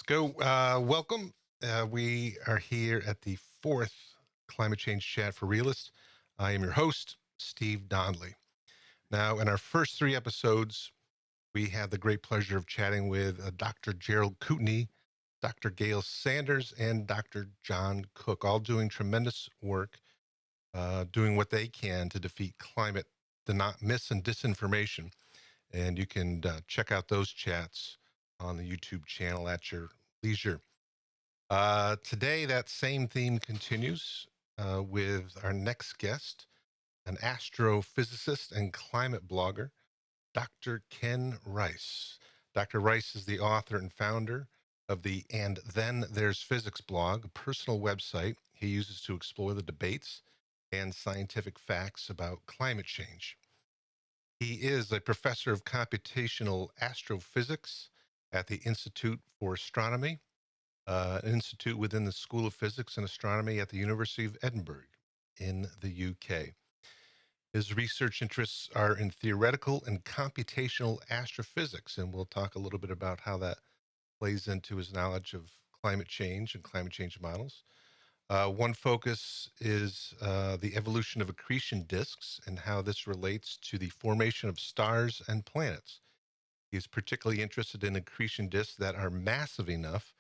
go. Welcome. We are here at the fourth Climate Change Chat for Realists. I am your host, Steve Donnelly. Now, in our first three episodes, we had the great pleasure of chatting with Dr. Gerald Kootenai, Dr. Gail Sanders, and Dr. John Cook, all doing tremendous work, doing what they can to defeat climate mis and disinformation. And you can check out those chats on the YouTube channel at your leisure. Today, that same theme continues with our next guest, an astrophysicist and climate blogger, Dr. Ken Rice. Dr. Rice is the author and founder of the And Then There's Physics blog, a personal website he uses to explore the debates and scientific facts about climate change. He is a professor of computational astrophysics at the Institute for Astronomy, an institute within the School of Physics and Astronomy at the University of Edinburgh in the UK. His research interests are in theoretical and computational astrophysics, and we'll talk a little bit about how that plays into his knowledge of climate change and climate change models. One focus is the evolution of accretion disks and how this relates to the formation of stars and planets. He's particularly interested in accretion disks that are massive enough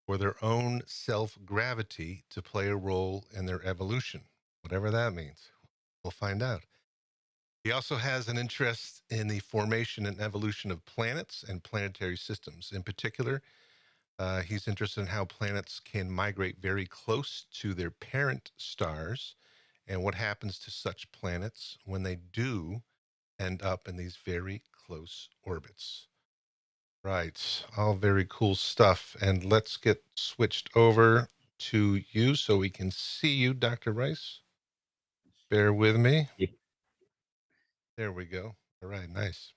for their own self-gravity to play a role in their evolution, whatever that means. We'll find out. He also has an interest in the formation and evolution of planets and planetary systems. In particular, he's interested in how planets can migrate very close to their parent stars and what happens to such planets when they do end up in these very close orbits. Right, all very cool stuff. And let's get switched over to you so we can see you, Dr. Rice. Bear with me. Yeah. There we go. All right, nice.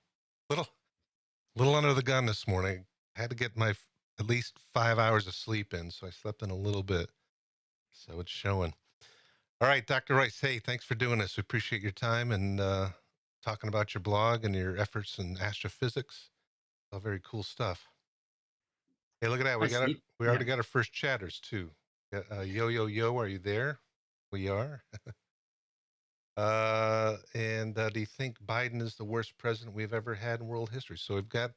Little under the gun this morning. I had to get my at least 5 hours of sleep in, so I slept in a little bit. So it's showing. All right, Dr. Rice, hey, thanks for doing this. We appreciate your time and talking about your blog and your efforts in astrophysics. All very cool stuff. Hey, look at that. We already got our first chatters too. Yo, are you there? We are. And do you think Biden is the worst president we've ever had in world history? So we've got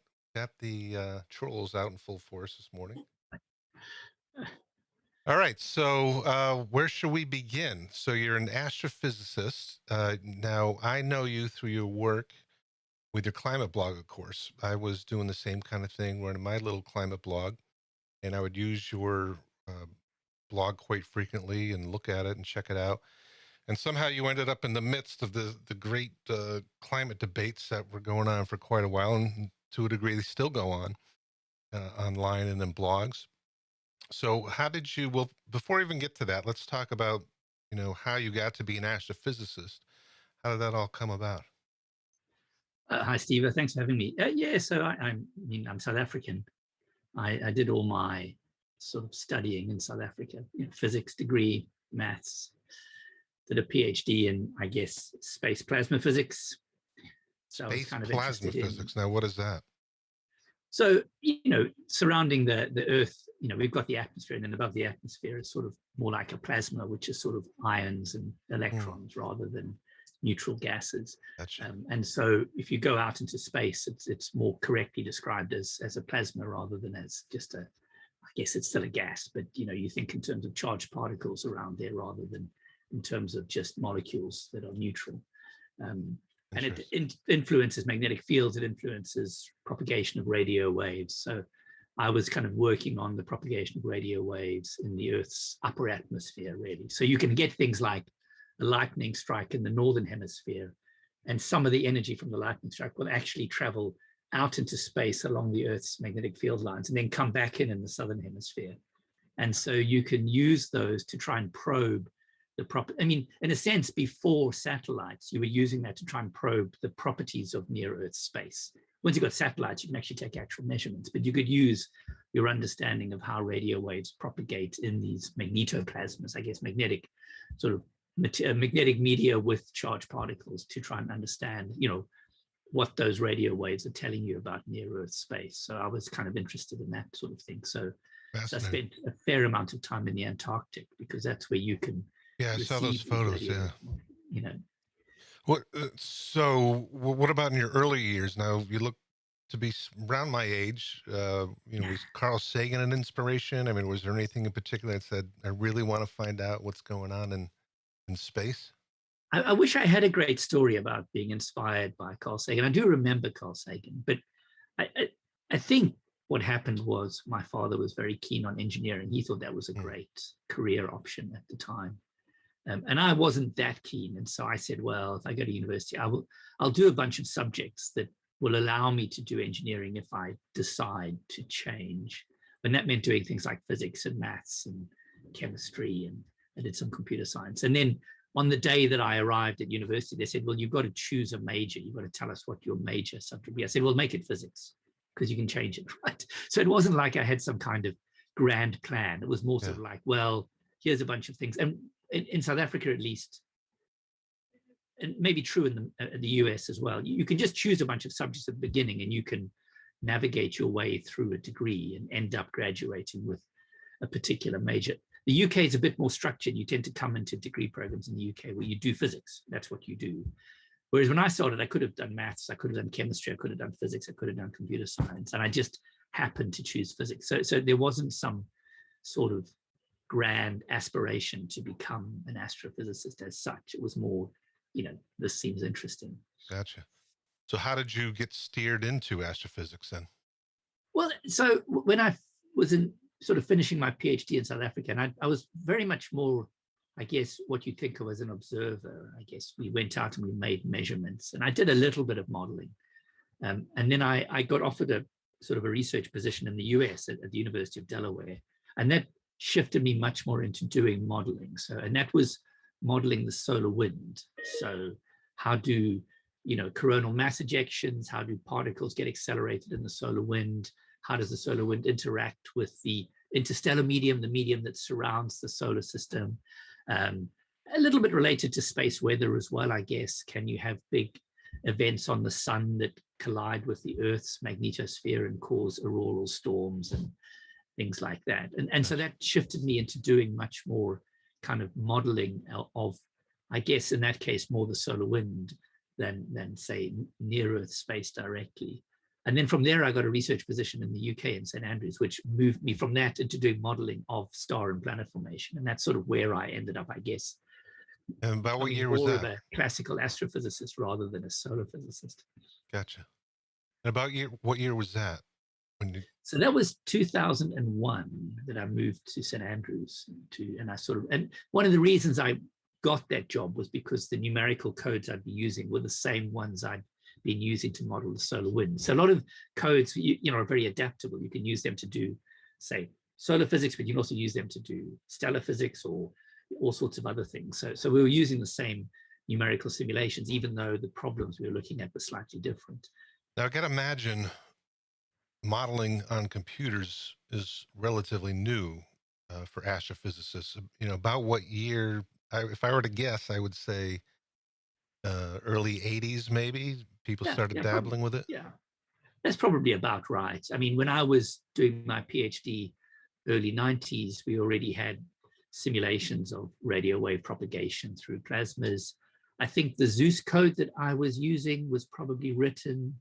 the trolls out in full force this morning. All right, so where should we begin? So you're an astrophysicist. Now, I know you through your work with your climate blog, of course. I was doing the same kind of thing, running my little climate blog, and I would use your blog quite frequently and look at it and check it out. And somehow you ended up in the midst of the great climate debates that were going on for quite a while, and to a degree they still go on online and in blogs. So how did you, well, before we even get to that, let's talk about, how you got to be an astrophysicist. How did that all come about? Hi, Steve. Thanks for having me. So I'm South African. I did all my sort of studying in South Africa, physics degree, maths, did a PhD in, I guess, space plasma physics. So space I was kind of plasma physics. Now, what is that? So, surrounding the Earth, we've got the atmosphere, and then above the atmosphere is sort of more like a plasma, which is sort of ions and electrons rather than neutral gases. Gotcha. And so if you go out into space, it's more correctly described as a plasma rather than as just I guess it's still a gas, but you think in terms of charged particles around there rather than in terms of just molecules that are neutral. And it influences magnetic fields, it influences propagation of radio waves. So I was kind of working on the propagation of radio waves in the Earth's upper atmosphere, really. So you can get things like a lightning strike in the northern hemisphere, and some of the energy from the lightning strike will actually travel out into space along the Earth's magnetic field lines and then come back in the southern hemisphere. And so you can use those to try and probe in a sense, before satellites, you were using that to try and probe the properties of near-Earth space. Once you've got satellites, you can actually take actual measurements, but you could use your understanding of how radio waves propagate in these magnetoplasmas, I guess, magnetic sort of magnetic media with charged particles to try and understand, what those radio waves are telling you about near Earth space. So I was kind of interested in that sort of thing. So I spent a fair amount of time in the Antarctic because that's where you can I saw those photos. Yeah. You know. What about in your early years? Now you look to be around my age. Was Carl Sagan an inspiration? I mean, was there anything in particular that said, I really want to find out what's going on in space? I wish I had a great story about being inspired by Carl Sagan. I do remember Carl Sagan, but I think what happened was my father was very keen on engineering. He thought that was a great career option at the time. And I wasn't that keen. And so I said, well, if I go to university, I'll do a bunch of subjects that will allow me to do engineering if I decide to change. And that meant doing things like physics and maths and chemistry, and I did some computer science. And then on the day that I arrived at university, they said, well, you've got to choose a major. You've got to tell us what your major subject will be. I said, well, make it physics because you can change it, right? So it wasn't like I had some kind of grand plan. It was more sort of like, well, here's a bunch of things. And in South Africa, at least, and maybe true in the US as well, you can just choose a bunch of subjects at the beginning and you can navigate your way through a degree and end up graduating with a particular major. The UK is a bit more structured. You tend to come into degree programs in the UK where you do physics. That's what you do. Whereas when I started, I could have done maths, I could have done chemistry, I could have done physics, I could have done computer science, and I just happened to choose physics. So there wasn't some sort of grand aspiration to become an astrophysicist as such. It was more, this seems interesting. Gotcha. So how did you get steered into astrophysics then? Well, so when I was in sort of finishing my PhD in South Africa, and I was very much more, I guess, what you think of as an observer. I guess we went out and we made measurements, and I did a little bit of modeling. And then I got offered a sort of a research position in the US at the University of Delaware. And that shifted me much more into doing modeling. And that was modeling the solar wind. So how do, coronal mass ejections, how do particles get accelerated in the solar wind? How does the solar wind interact with the interstellar medium, the medium that surrounds the solar system? A little bit related to space weather as well, I guess. Can you have big events on the sun that collide with the Earth's magnetosphere and cause auroral storms and things like that? And so that shifted me into doing much more kind of modeling of, I guess, in that case, more the solar wind than say, near Earth space directly. And then from there, I got a research position in the UK in St. Andrews, which moved me from that into doing modeling of star and planet formation. And that's sort of where I ended up, I guess. And about what year was that? More of a classical astrophysicist rather than a solar physicist. Gotcha. And about what year was that? So that was 2001 that I moved to St. Andrews and one of the reasons I got that job was because the numerical codes I'd be using were the same ones I'd been using to model the solar wind. So a lot of codes, are very adaptable. You can use them to do, say, solar physics, but you can also use them to do stellar physics or all sorts of other things. So we were using the same numerical simulations, even though the problems we were looking at were slightly different. Now, I can imagine modeling on computers is relatively new for astrophysicists. About what year, if I were to guess, I would say early 80s, maybe people started dabbling with it. Yeah, that's probably about right. I mean, when I was doing my PhD, early 90s, we already had simulations of radio wave propagation through plasmas. I think the Zeus code that I was using was probably written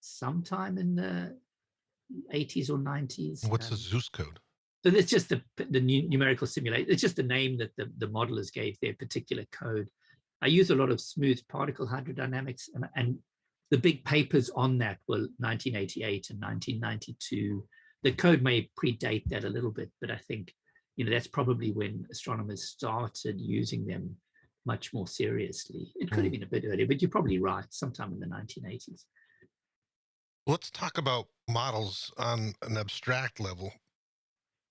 sometime in the 80s or 90s. What's the Zeus code? So that's just the numerical simulation. It's just the name that the modelers gave their particular code. I use a lot of smooth particle hydrodynamics, and the big papers on that were 1988 and 1992. The code may predate that a little bit, but I think that's probably when astronomers started using them much more seriously. It could have been a bit earlier, but you're probably right, sometime in the 1980s. Let's talk about models on an abstract level.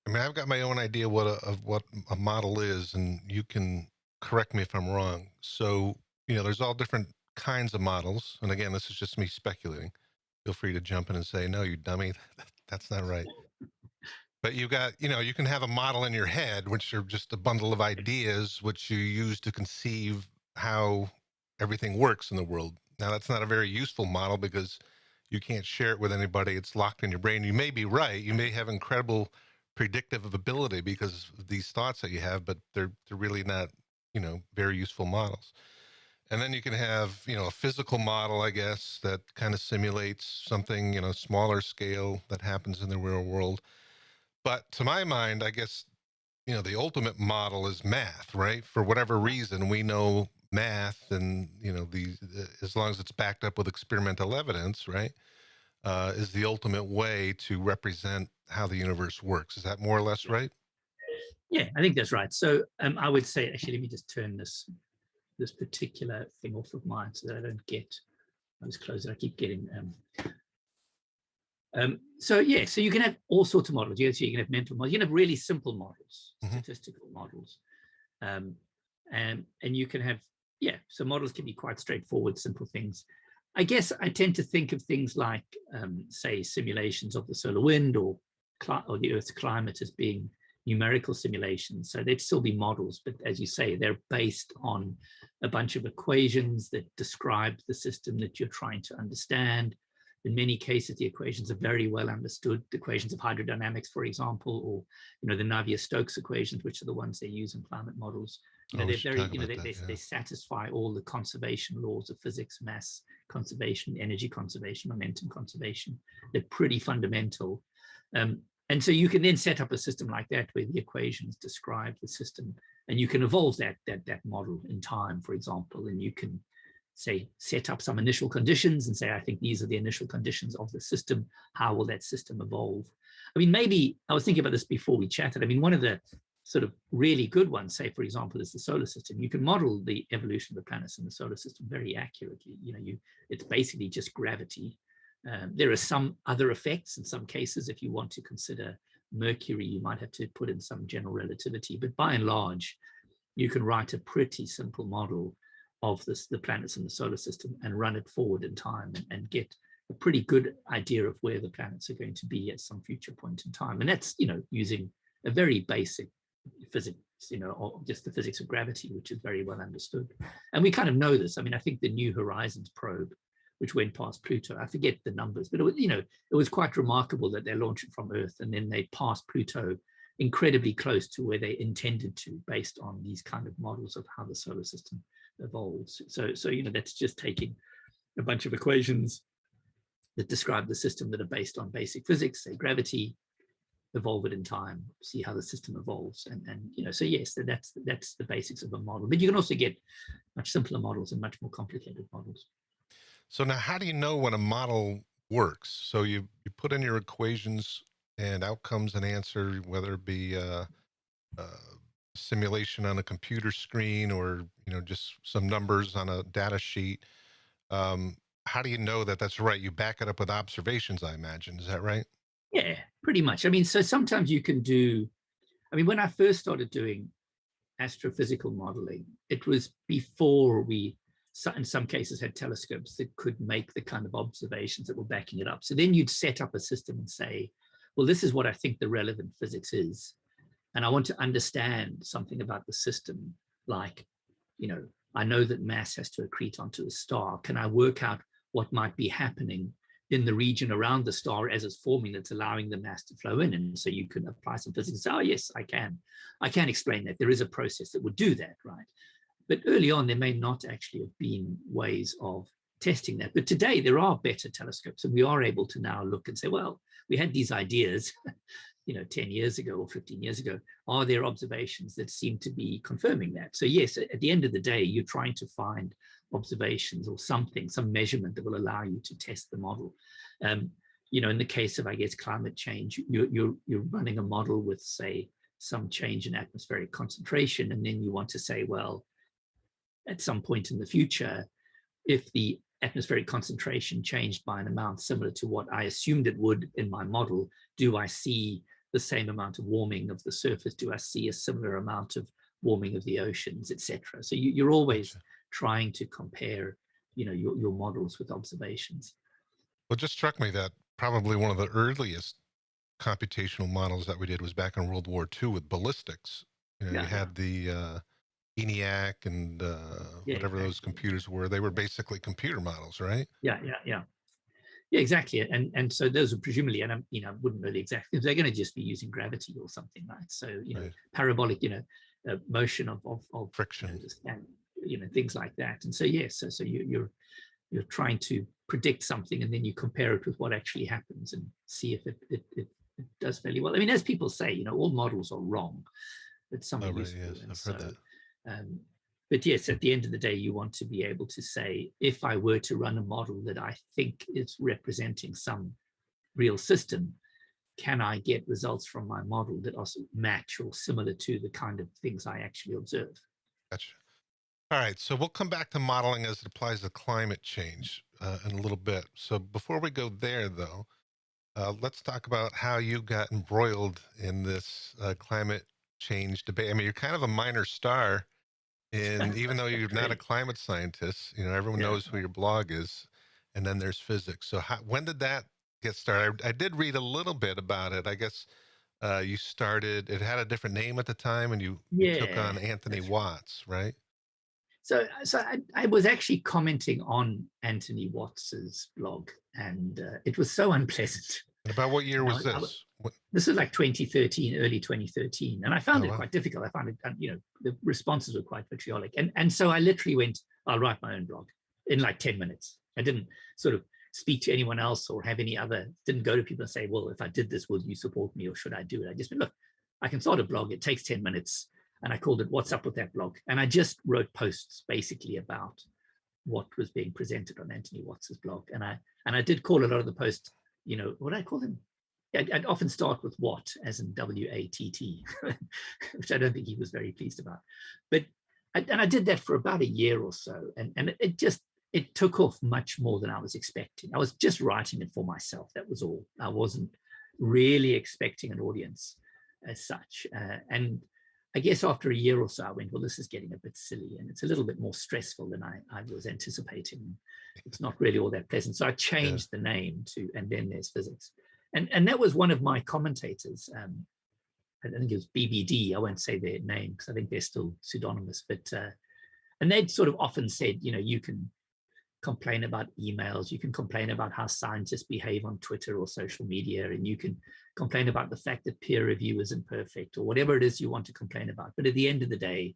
I mean, I've got my own idea of what a model is, and you can correct me if I'm wrong. So, there's all different kinds of models. And again, this is just me speculating. Feel free to jump in and say, no, you dummy, that's not right. But you got, you can have a model in your head, which are just a bundle of ideas, which you use to conceive how everything works in the world. Now, that's not a very useful model because you can't share it with anybody. It's locked in your brain. You may be right. You may have incredible predictive ability because of these thoughts that you have, but they're really not, very useful models. And then you can have, a physical model, I guess, that kind of simulates something, smaller scale that happens in the real world. But to my mind, I guess, the ultimate model is math, right? For whatever reason, we know math, and as long as it's backed up with experimental evidence, right, is the ultimate way to represent how the universe works. Is that more or less right? Yeah, I think that's right. So I would say, actually, let me just turn this particular thing off of mine so that I don't get, I'll just close it. I keep getting so you can have all sorts of models. So you can have mental models. You can have really simple models, statistical models, and you can have So models can be quite straightforward, simple things. I guess I tend to think of things like, say, simulations of the solar wind or the Earth's climate as being numerical simulations. So they'd still be models, but as you say, they're based on a bunch of equations that describe the system that you're trying to understand. In many cases, the equations are very well understood. The equations of hydrodynamics, for example, or the Navier-Stokes equations, which are the ones they use in climate models. They're very, they satisfy all the conservation laws of physics, mass conservation, energy conservation, momentum conservation. They're pretty fundamental. And so you can then set up a system like that where the equations describe the system, and you can evolve that model in time, for example, and you can say set up some initial conditions and say, I think these are the initial conditions of the system. How will that system evolve? I mean, maybe I was thinking about this before we chatted. I mean, one of the sort of really good ones, say, for example, is the solar system. You can model the evolution of the planets in the solar system very accurately. It's basically just gravity. There are some other effects in some cases. If you want to consider Mercury, you might have to put in some general relativity. But by and large, you can write a pretty simple model of the planets in the solar system and run it forward in time and get a pretty good idea of where the planets are going to be at some future point in time. And that's, using a very basic physics, or just the physics of gravity, which is very well understood. And we kind of know this. I mean, I think the New Horizons probe, which went past Pluto, I forget the numbers, but it was quite remarkable that they launched it from Earth and then they passed Pluto incredibly close to where they intended to, based on these kind of models of how the solar system evolves. So that's just taking a bunch of equations that describe the system that are based on basic physics, say gravity, evolve it in time, see how the system evolves, and so yes, that's the basics of a model. But you can also get much simpler models and much more complicated models. So now, how do you know when a model works? So you put in your equations and out comes an answer, whether it be simulation on a computer screen or just some numbers on a data sheet. How do you know that that's right? You back it up with observations, I imagine. Is that right? Yeah, pretty much. I mean, so sometimes you can do, when I first started doing astrophysical modeling, it was before we, in some cases, had telescopes that could make the kind of observations that were backing it up. So then you'd set up a system and say, well, this is what I think the relevant physics is. And I want to understand something about the system, like, I know that mass has to accrete onto a star. Can I work out what might be happening in the region around the star as it's forming that's allowing the mass to flow in? And so you can apply some physics and say, oh, yes, I can explain that. There is a process that would do that, right? But early on, there may not actually have been ways of testing that. But today, there are better telescopes, and we are able to now look and say, well, we had these ideas 10 years ago or 15 years ago. Are there observations that seem to be confirming that? So yes, at the end of the day, you're trying to find observations or something, some measurement that will allow you to test the model. In the case of, I guess, climate change, you're running a model with, say, some change in atmospheric concentration, and then you want to say, well, at some point in the future, if the atmospheric concentration changed by an amount similar to what I assumed it would in my model, do I see the same amount of warming of the surface? Do I see a similar amount of warming of the oceans, etc.? So you're always trying to compare, your models with observations. Well, it just struck me that probably one of the earliest computational models that we did was back in World War II with ballistics. You had the ENIAC and Yeah, whatever those exactly. computers were. They were basically computer models, right? Yeah, exactly. And so those are presumably, and I wouldn't know the exact, they're going to just be using gravity or something, right? So, Right. parabolic, motion of Friction. and things like that. And so, yes, so you're trying to predict something, and then you compare it with what actually happens and see if it does fairly well. I mean, as people say, all models are wrong, but some are Oh, right. useful. Yes, And I've heard so, that. but yes, at the end of the day, you want to be able to say, if I were to run a model that I think is representing some real system, can I get results from my model that also match or similar to the kind of things I actually observe? Gotcha. All right, so we'll come back to modeling as it applies to climate change in a little bit. So before we go there, though, let's talk about how you got embroiled in this climate change debate. I mean, you're kind of a minor star, and even though you're not a Really? climate scientist, everyone Yeah. knows who your blog is, and then there's physics. So when did that get started? I did read a little bit about it. I guess you started. It had a different name at the time, and you took Yeah, on Anthony that's right. Watts, right? So I was actually commenting on Anthony Watts's blog, and it was so unpleasant. And about what year And was this? this was like 2013, early 2013, and I found Oh, it wow. quite difficult. I found it, the responses were quite vitriolic, and so I literally went, I'll write my own blog in like 10 minutes. I didn't sort of speak to anyone else or have any other. Didn't go to people and say, well, if I did this, will you support me or should I do it? I just went, look, I can start a blog. It takes 10 minutes, and I called it "What's Up with That Blog," and I just wrote posts basically about what was being presented on Anthony Watts's blog, and I did call a lot of the posts, what did I call them? I'd often start with "what" as in WATT, which I don't think he was very pleased about. But I did that for about a year or so, and it took off much more than I was expecting. I was just writing it for myself. That was all. I wasn't really expecting an audience as such. And I guess after a year or so, I went, well, this is getting a bit silly, and it's a little bit more stressful than I was anticipating. It's not really all that pleasant. So I Yeah. changed the name to "And Then There's Physics." And that was one of my commentators. I think it was BBD. I won't say their name because I think they're still pseudonymous. But and they'd sort of often said, you can complain about emails, you can complain about how scientists behave on Twitter or social media, and you can complain about the fact that peer review is imperfect or whatever it is you want to complain about. But at the end of the day,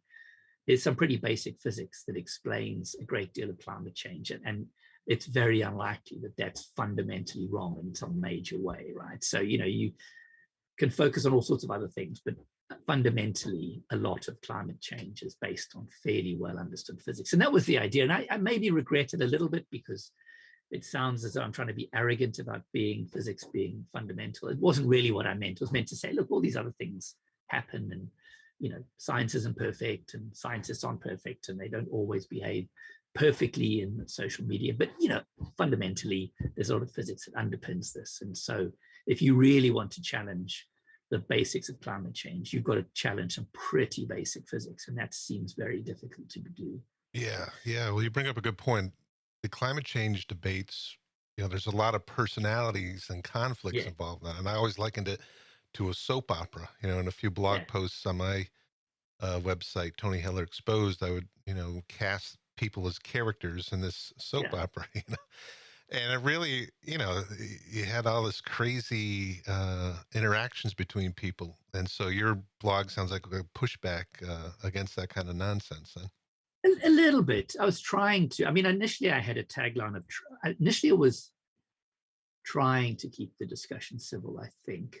there's some pretty basic physics that explains a great deal of climate change. And it's very unlikely that that's fundamentally wrong in some major way, right? So, you can focus on all sorts of other things, but fundamentally, a lot of climate change is based on fairly well understood physics. And that was the idea. And I maybe regret it a little bit because it sounds as though I'm trying to be arrogant about physics being fundamental. It wasn't really what I meant. It was meant to say, look, all these other things happen, and science isn't perfect, and scientists aren't perfect, and they don't always behave perfectly in social media. But fundamentally, there's a lot of physics that underpins this. And so, if you really want to challenge the basics of climate change, you've got to challenge some pretty basic physics, and that seems very difficult to do. Yeah. Yeah. Well, you bring up a good point. The climate change debates, there's a lot of personalities and conflicts Yeah, involved in that. And I always likened it to a soap opera, in a few yeah, blog posts on my website, Tony Heller Exposed, I would, cast people as characters in this soap yeah. opera, And it really, you had all this crazy interactions between people. And so your blog sounds like a pushback against that kind of nonsense then. A little bit. I was trying to. I mean, initially I had a tagline of. Initially, it was trying to keep the discussion civil. I think.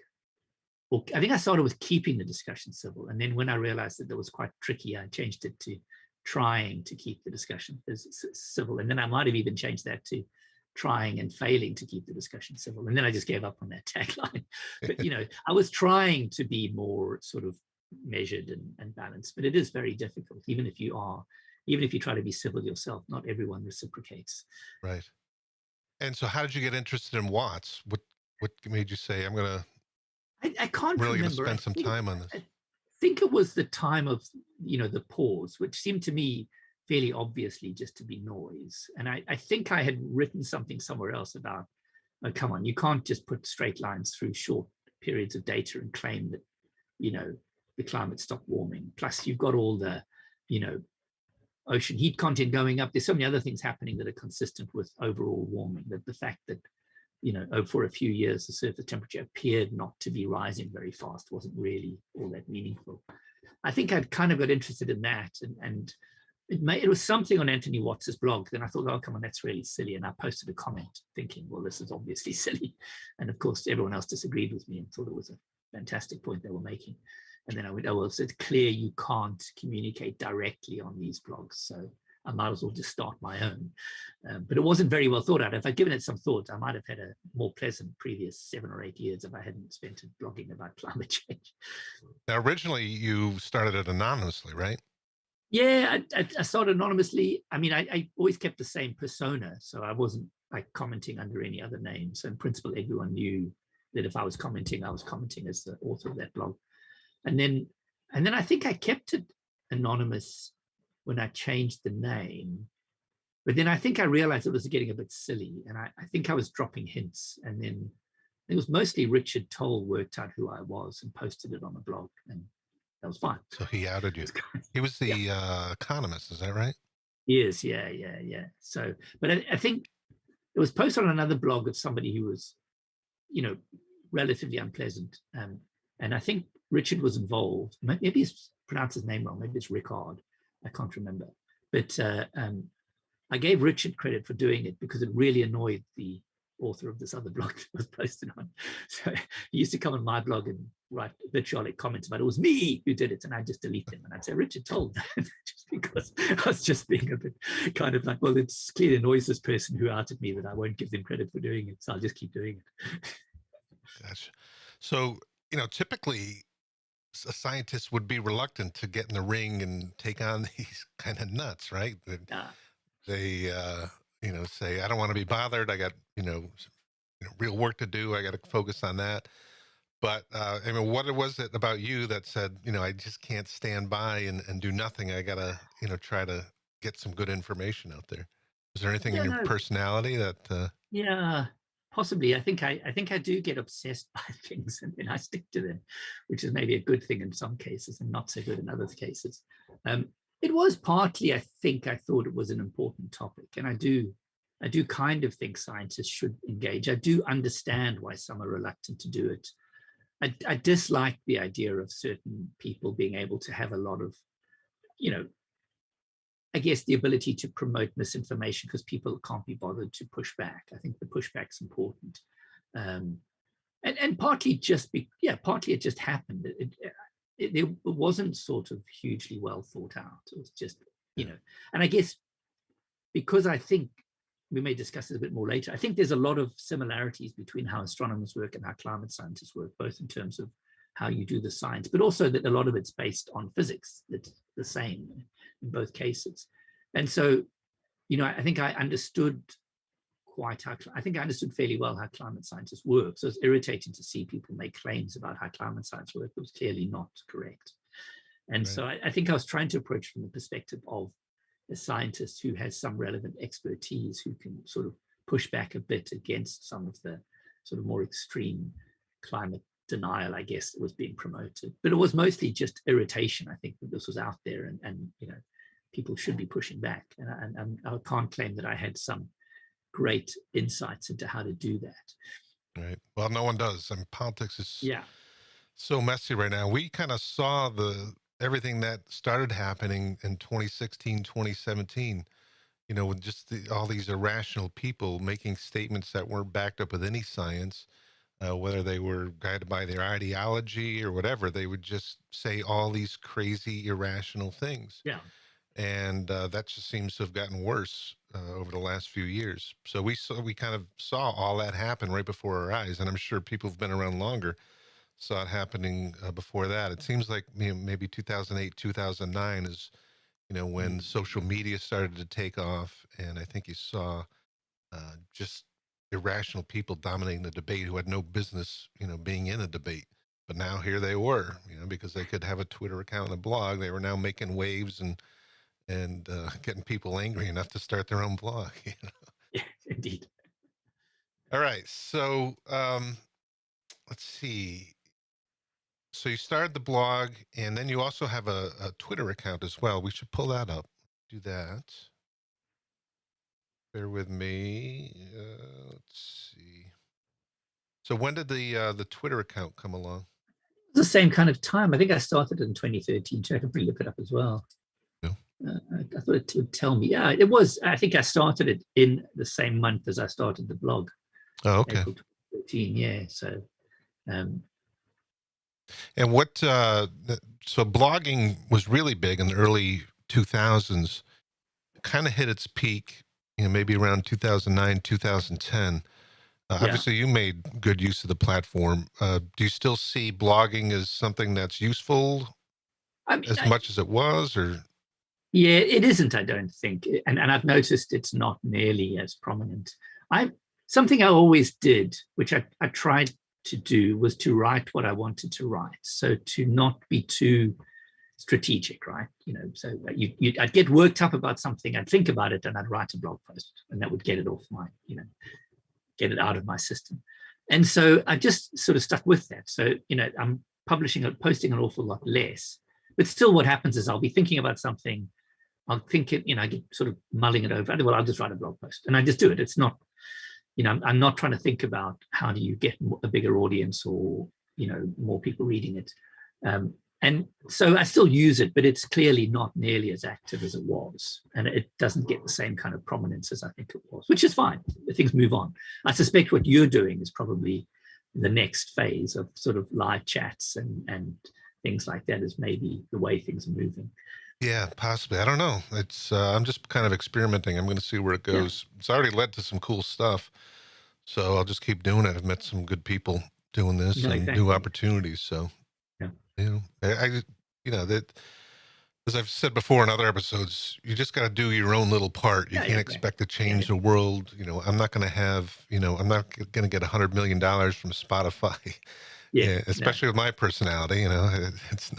Or I think I started with keeping the discussion civil, and then when I realized that was quite tricky, I changed it to trying to keep the discussion civil, and then I might have even changed that to trying and failing to keep the discussion civil, and then I just gave up on that tagline. But I was trying to be more sort of measured and balanced, but it is very difficult, even if you try to be civil yourself. Not everyone reciprocates. Right. And so how did you get interested in Watts? What made you say, I can't really going to remember. spend some time on this? I think it was the time of the pause, which seemed to me fairly obviously just to be noise. And I think I had written something somewhere else about, oh, come on, you can't just put straight lines through short periods of data and claim that the climate stopped warming. Plus, you've got all the ocean heat content going up. There's so many other things happening that are consistent with overall warming. That the fact that, for a few years, the surface temperature appeared not to be rising very fast wasn't really all that meaningful. I think I'd kind of got interested in that, and it was something on Anthony Watts's blog. Then I thought, oh, come on, that's really silly. And I posted a comment thinking, well, this is obviously silly. And of course, everyone else disagreed with me and thought it was a fantastic point they were making. And then I went, oh, well, so it's clear you can't communicate directly on these blogs. So I might as well just start my own. But it wasn't very well thought out. If I'd given it some thought, I might have had a more pleasant previous 7 or 8 years if I hadn't spent it blogging about climate change. Now, originally, you started it anonymously, right? Yeah, I started anonymously. I mean, I always kept the same persona. So I wasn't like commenting under any other name. So in principle, everyone knew that if I was commenting as the author of that blog. And then I think I kept it anonymous when I changed the name. But then I think I realized it was getting a bit silly. And I think I was dropping hints. And then it was mostly Richard Toll worked out who I was and posted it on the blog. And that was fine. So he outed you. He was the economist, is that right? He is, yeah. So, but I think it was posted on another blog of somebody who was, relatively unpleasant. And I think Richard was involved. Maybe he's pronounced his name wrong. Maybe it's Rickard. I can't remember. But I gave Richard credit for doing it because it really annoyed the author of this other blog that was posted on. So he used to come on my blog and write vitriolic comments about it was me who did it, and I'd just delete them. And I'd say, Richard told, just because I was just being a bit kind of like, well, it's clearly annoys this person who outed me that I won't give them credit for doing it. So I'll just keep doing it. Gotcha. So, typically a scientist would be reluctant to get in the ring and take on these kind of nuts, right? They say, I don't want to be bothered. I got, real work to do. I got to focus on that. But what was it about you that said, I just can't stand by and do nothing. I got to, try to get some good information out there. Is there anything in your personality that? Yeah, possibly. I think I do get obsessed by things and then I stick to them, which is maybe a good thing in some cases and not so good in other cases. It was partly, I think, I thought it was an important topic, and I do kind of think scientists should engage. I do understand why some are reluctant to do it. I dislike the idea of certain people being able to have a lot of, I guess, the ability to promote misinformation because people can't be bothered to push back. I think the pushback's important. And partly partly it just happened. It wasn't sort of hugely well thought out. It was just, and I guess because I think we may discuss this a bit more later, I think there's a lot of similarities between how astronomers work and how climate scientists work, both in terms of how you do the science, but also that a lot of it's based on physics. That's the same in both cases. And so, I think I understood fairly well how climate scientists work. So it's irritating to see people make claims about how climate science works. It was clearly not correct. And right. So I think I was trying to approach from the perspective of a scientist who has some relevant expertise, who can sort of push back a bit against some of the sort of more extreme climate denial, I guess, that was being promoted. But it was mostly just irritation, I think, that this was out there and people should be pushing back. And I can't claim that I had some great insights into how to do that. Right. Well, no one does. I mean, politics is so messy right now. We kind of saw everything that started happening in 2016, 2017, with just all these irrational people making statements that weren't backed up with any science, whether they were guided by their ideology or whatever. They would just say all these crazy, irrational things. Yeah. And that just seems to have gotten worse over the last few years. So we kind of saw all that happen right before our eyes. And I'm sure people who've been around longer saw it happening before that. It seems like maybe 2008, 2009 is, when social media started to take off. And I think you saw just irrational people dominating the debate who had no business, being in a debate. But now here they were, because they could have a Twitter account and a blog. They were now making waves and getting people angry enough to start their own blog. Yeah, indeed. All right. So let's see. So you started the blog, and then you also have a Twitter account as well. We should pull that up. Do that. Bear with me. Let's see. So when did the Twitter account come along? The same kind of time. I think I started in 2013, so I can probably look it up as well. Yeah. I thought it would tell me. Yeah, it was. I think I started it in the same month as I started the blog. Oh, okay. April 2013, yeah. So, and what? So blogging was really big in the early 2000s. Kind of hit its peak, maybe around 2009, 2010. Obviously, you made good use of the platform. Do you still see blogging as something that's useful much as it was, or? Yeah, it isn't, I don't think. And I've noticed it's not nearly as prominent. Something I always did, which I tried to do, was to write what I wanted to write. So to not be too strategic, right? So I'd get worked up about something, I'd think about it, and I'd write a blog post, and that would get it off my, get it out of my system. And so I just sort of stuck with that. So, I'm posting an awful lot less, but still what happens is I'll be thinking about something, I'll think it, I get sort of mulling it over. Well, I'll just write a blog post, and I just do it. It's not, I'm not trying to think about how do you get a bigger audience or, more people reading it. And so I still use it, but it's clearly not nearly as active as it was. And it doesn't get the same kind of prominence as I think it was, which is fine. Things move on. I suspect what you're doing is probably the next phase of sort of live chats and things like that is maybe the way things are moving. Yeah, possibly. I don't know. It's I'm just kind of experimenting. I'm going to see where it goes. Yeah. It's already led to some cool stuff. So I'll just keep doing it. I've met some good people doing this and new opportunities. So, that, as I've said before in other episodes, you just got to do your own little part. You can't expect to change the world. I'm not going to have, I'm not going to get $100 million from Spotify. Yeah, especially with my personality, it's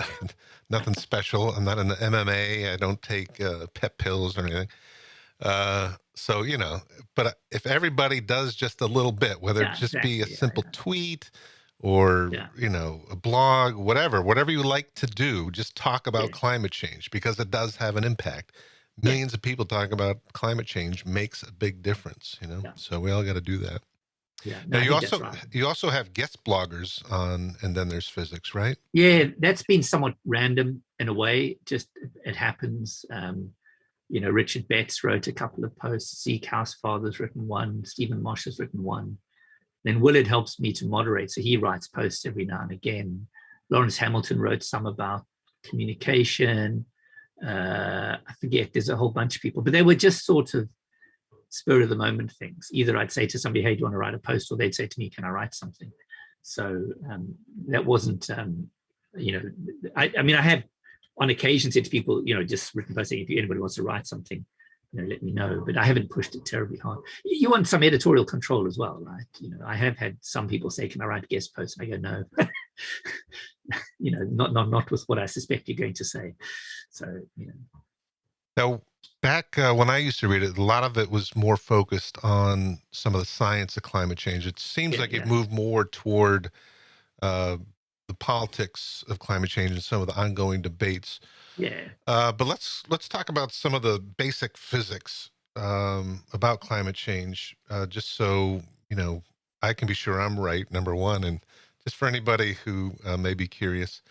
nothing special. I'm not in the MMA. I don't take pep pills or anything. So, but if everybody does just a little bit, whether it just be a simple tweet or, a blog, whatever you like to do, just talk about climate change, because it does have an impact. Millions of people talking about climate change makes a big difference, so we all got to do that. Yeah. No, you also have guest bloggers on, and then there's physics, right? Yeah, that's been somewhat random in a way. Just it happens. Richard Betts wrote a couple of posts. Zeke Housefather's written one. Stephen Mosh has written one. Then Willard helps me to moderate, so he writes posts every now and again. Lawrence Hamilton wrote some about communication. I forget. There's a whole bunch of people, but they were just sort of spur of the moment things. Either I'd say to somebody, hey, do you want to write a post? Or they'd say to me, can I write something? So that wasn't, I have on occasion said to people, just written posts saying, if anybody wants to write something, let me know, but I haven't pushed it terribly hard. You want some editorial control as well, right? I have had some people say, can I write a guest post? And I go, no, not with what I suspect you're going to say. So, Now, back when I used to read it, a lot of it was more focused on some of the science of climate change. It seems like it moved more toward the politics of climate change and some of the ongoing debates. Yeah. But let's talk about some of the basic physics about climate change, just so I can be sure I'm right, number one, and just for anybody who may be curious.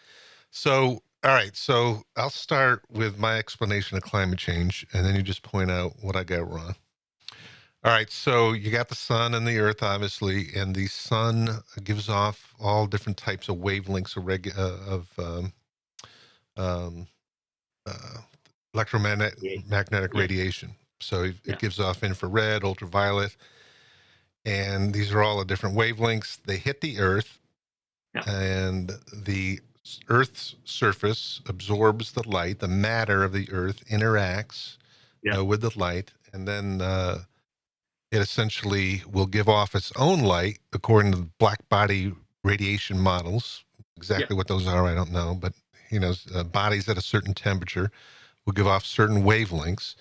So, all right, so I'll start with my explanation of climate change, and then you just point out what I got wrong. All right, so you got the sun and the earth, obviously, and the sun gives off all different types of wavelengths of electromagnetic radiation. So it gives off infrared, ultraviolet, and these are all the different wavelengths. They hit the earth, and the Earth's surface absorbs the light. The matter of the earth interacts with the light, and then it essentially will give off its own light according to the black body radiation models. Exactly what those are, I don't know, but bodies at a certain temperature will give off certain wavelengths,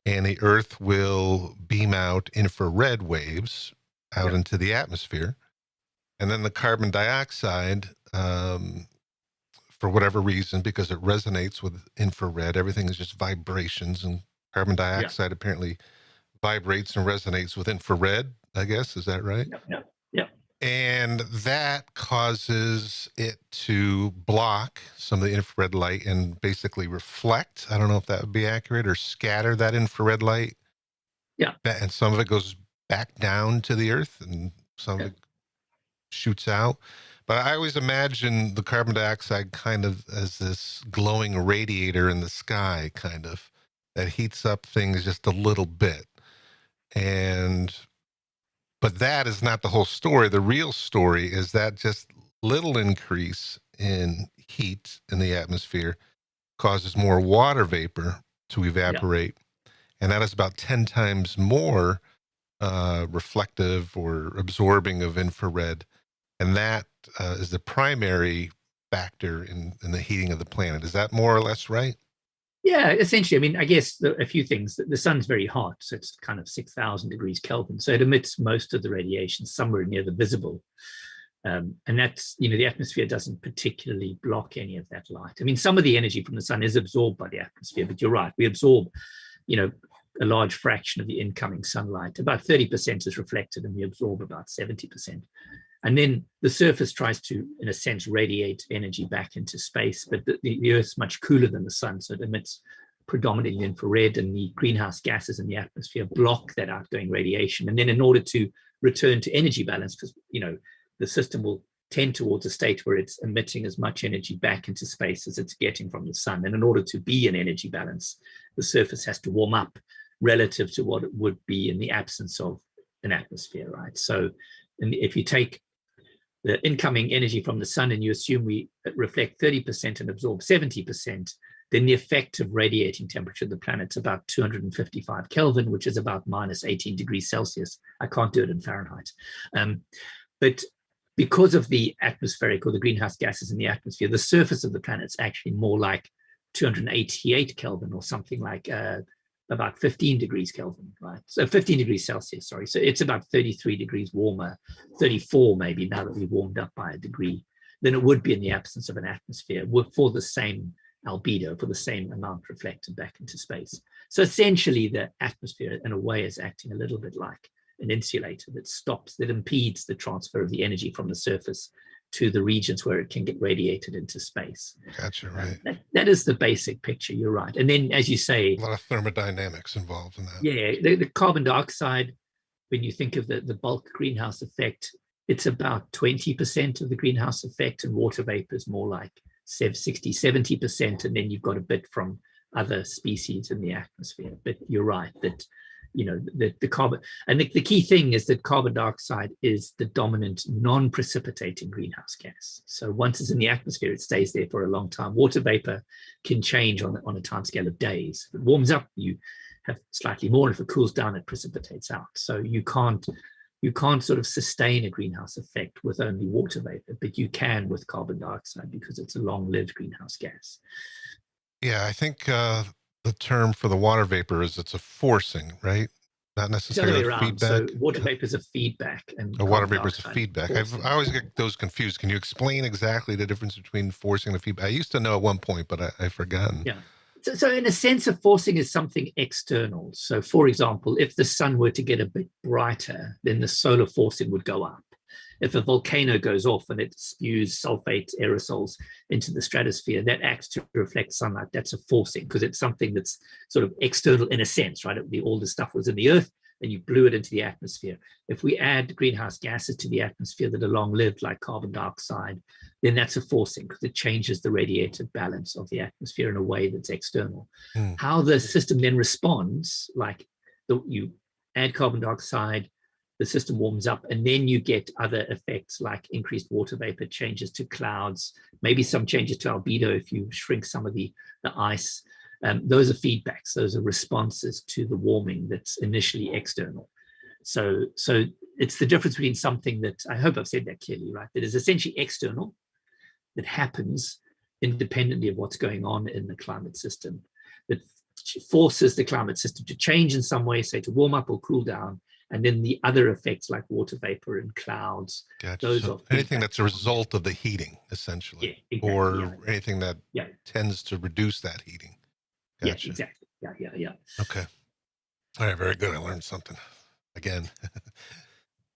and the earth will beam out infrared waves out into the atmosphere. And then the carbon dioxide for whatever reason, because it resonates with infrared. Everything is just vibrations, and carbon dioxide apparently vibrates and resonates with infrared, I guess. Is that right? Yep. And that causes it to block some of the infrared light and basically reflect. I don't know if that would be accurate, or scatter that infrared light. Yeah. And some of it goes back down to the Earth, and some of it shoots out. But I always imagine the carbon dioxide kind of as this glowing radiator in the sky, kind of, that heats up things just a little bit. But that is not the whole story. The real story is that just little increase in heat in the atmosphere causes more water vapor to evaporate. And that is about 10 times more reflective or absorbing of infrared. And that is the primary factor in the heating of the planet. Is that more or less right? Yeah, essentially. I mean, I guess a few things. The sun's very hot, so it's kind of 6,000 degrees Kelvin. So it emits most of the radiation somewhere near the visible. And that's, the atmosphere doesn't particularly block any of that light. I mean, some of the energy from the sun is absorbed by the atmosphere, but you're right. We absorb, a large fraction of the incoming sunlight. About 30% is reflected, and we absorb about 70%. And then the surface tries to, in a sense, radiate energy back into space, but the Earth's much cooler than the sun, so it emits predominantly infrared, and the greenhouse gases in the atmosphere block that outgoing radiation. And then in order to return to energy balance, because, the system will tend towards a state where it's emitting as much energy back into space as it's getting from the sun. And in order to be in energy balance, the surface has to warm up relative to what it would be in the absence of an atmosphere, right? So if you take the incoming energy from the sun and you assume we reflect 30% and absorb 70%, then the effective radiating temperature of the planet's about 255 Kelvin, which is about minus 18 degrees Celsius. I can't do it in Fahrenheit. But because of the atmospheric or the greenhouse gases in the atmosphere, the surface of the planet's actually more like 288 Kelvin, or something like about 15 degrees Kelvin, right? So 15 degrees Celsius, sorry. So it's about 33 degrees warmer, 34 maybe, now that we've warmed up by a degree, than it would be in the absence of an atmosphere for the same albedo, for the same amount reflected back into space. So essentially the atmosphere in a way is acting a little bit like an insulator that impedes the transfer of the energy from the surface to the regions where it can get radiated into space. Gotcha, right. That is the basic picture, you're right. And then, as you say, a lot of thermodynamics involved in that. Yeah, the carbon dioxide, when you think of the bulk greenhouse effect, it's about 20% of the greenhouse effect, and water vapor is more like 60, 70%. And then you've got a bit from other species in the atmosphere. But you're right that the carbon, and the key thing is that carbon dioxide is the dominant non-precipitating greenhouse gas. So once it's in the atmosphere, it stays there for a long time. Water vapor can change on a timescale of days. If it warms up, you have slightly more. If it cools down, it precipitates out. So you can't sort of sustain a greenhouse effect with only water vapor, but you can with carbon dioxide because it's a long-lived greenhouse gas. Yeah, I think the term for the water vapor is it's a forcing, right? Not necessarily a feedback. So water vapor is a feedback, and a water vapor is a feedback. I always get those confused. Can you explain exactly the difference between forcing and feedback? I used to know at one point, but I've forgotten. Yeah. So in a sense, a forcing is something external. So for example, if the sun were to get a bit brighter, then the solar forcing would go up. If a volcano goes off and it spews sulfate aerosols into the stratosphere, that acts to reflect sunlight. That's a forcing, because it's something that's sort of external in a sense, right? All the stuff was in the earth, and you blew it into the atmosphere. If we add greenhouse gases to the atmosphere that are long-lived, like carbon dioxide, then that's a forcing, because it changes the radiative balance of the atmosphere in a way that's external. How the system then responds, like you add carbon dioxide, the system warms up, and then you get other effects like increased water vapor, changes to clouds, maybe some changes to albedo if you shrink some of the ice. Those are feedbacks. Those are responses to the warming that's initially external. So it's the difference between something that, I hope I've said that clearly, right, that is essentially external, that happens independently of what's going on in the climate system, that forces the climate system to change in some way, say to warm up or cool down, And then the other effects like water vapor and clouds, Gotcha. those So are anything that's a result of the heating, essentially, exactly, or anything that yeah, tends to reduce that heating. Gotcha. Yeah, exactly. Yeah. Okay. All right. Very good. I learned something again.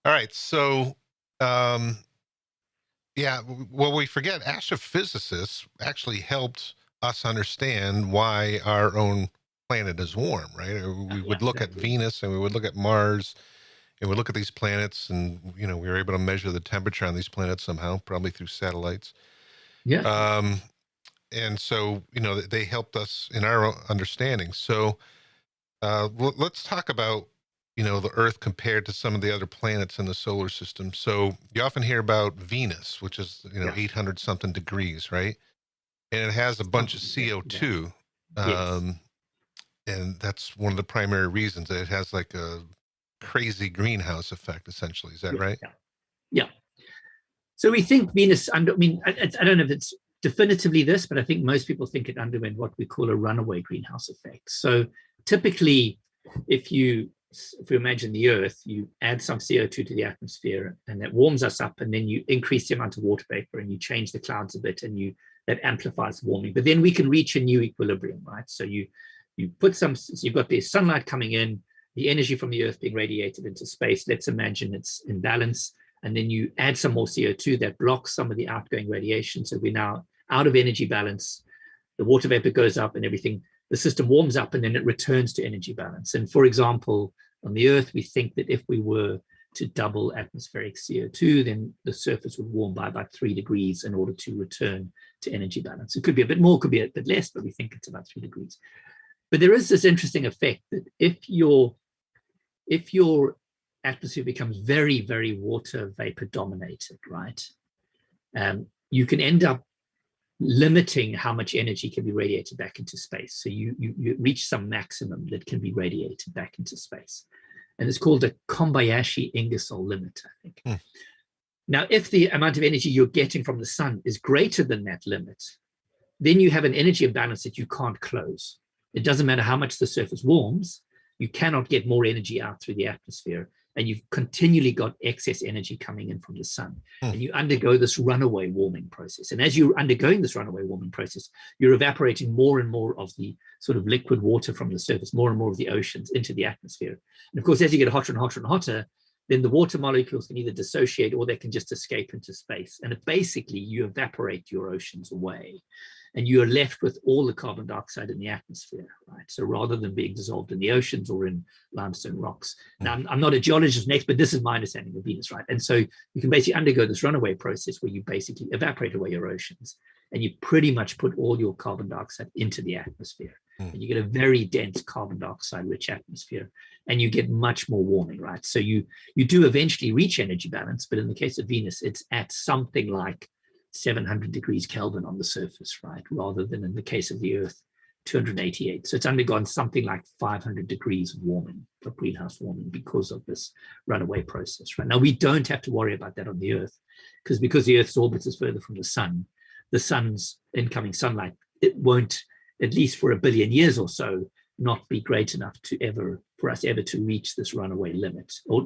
All right. So, yeah, well, we forget astrophysicists actually helped us understand why our own planet is warm, right? We would look at Venus and we would look at Mars and we look at these planets, and we were able to measure the temperature on these planets somehow, probably through satellites. Yeah. And so, they helped us in our understanding. So, let's talk about, the Earth compared to some of the other planets in the solar system. So you often hear about Venus, which is, 800 something degrees, right? And it has a bunch of CO2. And that's one of the primary reasons that it has like a crazy greenhouse effect, essentially. Is that right? Yeah. So we think Venus, I don't know if it's definitively this, but I think most people think it underwent what we call a runaway greenhouse effect. So typically, if you imagine the Earth, you add some CO2 to the atmosphere and that warms us up, and then you increase the amount of water vapor and you change the clouds a bit, and that amplifies warming. But then we can reach a new equilibrium, right? So you put so you've got the sunlight coming in, the energy from the Earth being radiated into space. Let's imagine it's in balance. And then you add some more CO2 that blocks some of the outgoing radiation. So we're now out of energy balance. The water vapor goes up and everything. The system warms up and then it returns to energy balance. And for example, on the Earth, we think that if we were to double atmospheric CO2, then the surface would warm by about 3 degrees in order to return to energy balance. It could be a bit more, could be a bit less, but we think it's about 3 degrees. But there is this interesting effect that if your atmosphere becomes very, very water vapor dominated, right? You can end up limiting how much energy can be radiated back into space. So you reach some maximum that can be radiated back into space. And it's called a Kobayashi-Ingersoll limit, I think. Now, if the amount of energy you're getting from the sun is greater than that limit, then you have an energy imbalance that you can't close. It doesn't matter how much the surface warms, you cannot get more energy out through the atmosphere, and you've continually got excess energy coming in from the sun. And you undergo this runaway warming process. And as you're undergoing this runaway warming process, you're evaporating more and more of the sort of liquid water from the surface, more and more of the oceans into the atmosphere. And of course, as you get hotter and hotter and hotter, then the water molecules can either dissociate or they can just escape into space. And basically, you evaporate your oceans away. And you're left with all the carbon dioxide in the atmosphere, right? So rather than being dissolved in the oceans or in limestone rocks. Now, I'm not a geologist next, but this is my understanding of Venus, right? And so you can basically undergo this runaway process where you basically evaporate away your oceans and you pretty much put all your carbon dioxide into the atmosphere. And you get a very dense carbon dioxide rich atmosphere, and you get much more warming, right? So you do eventually reach energy balance, but in the case of Venus, it's at something like 700 degrees Kelvin on the surface, right? Rather than in the case of the Earth, 288. So it's undergone something like 500 degrees of warming, of greenhouse warming, because of this runaway process, right? Now, we don't have to worry about that on the Earth, because the Earth's orbit is further from the sun's incoming sunlight, it won't, at least for 1 billion years or so, not be great enough for us ever to reach this runaway limit, or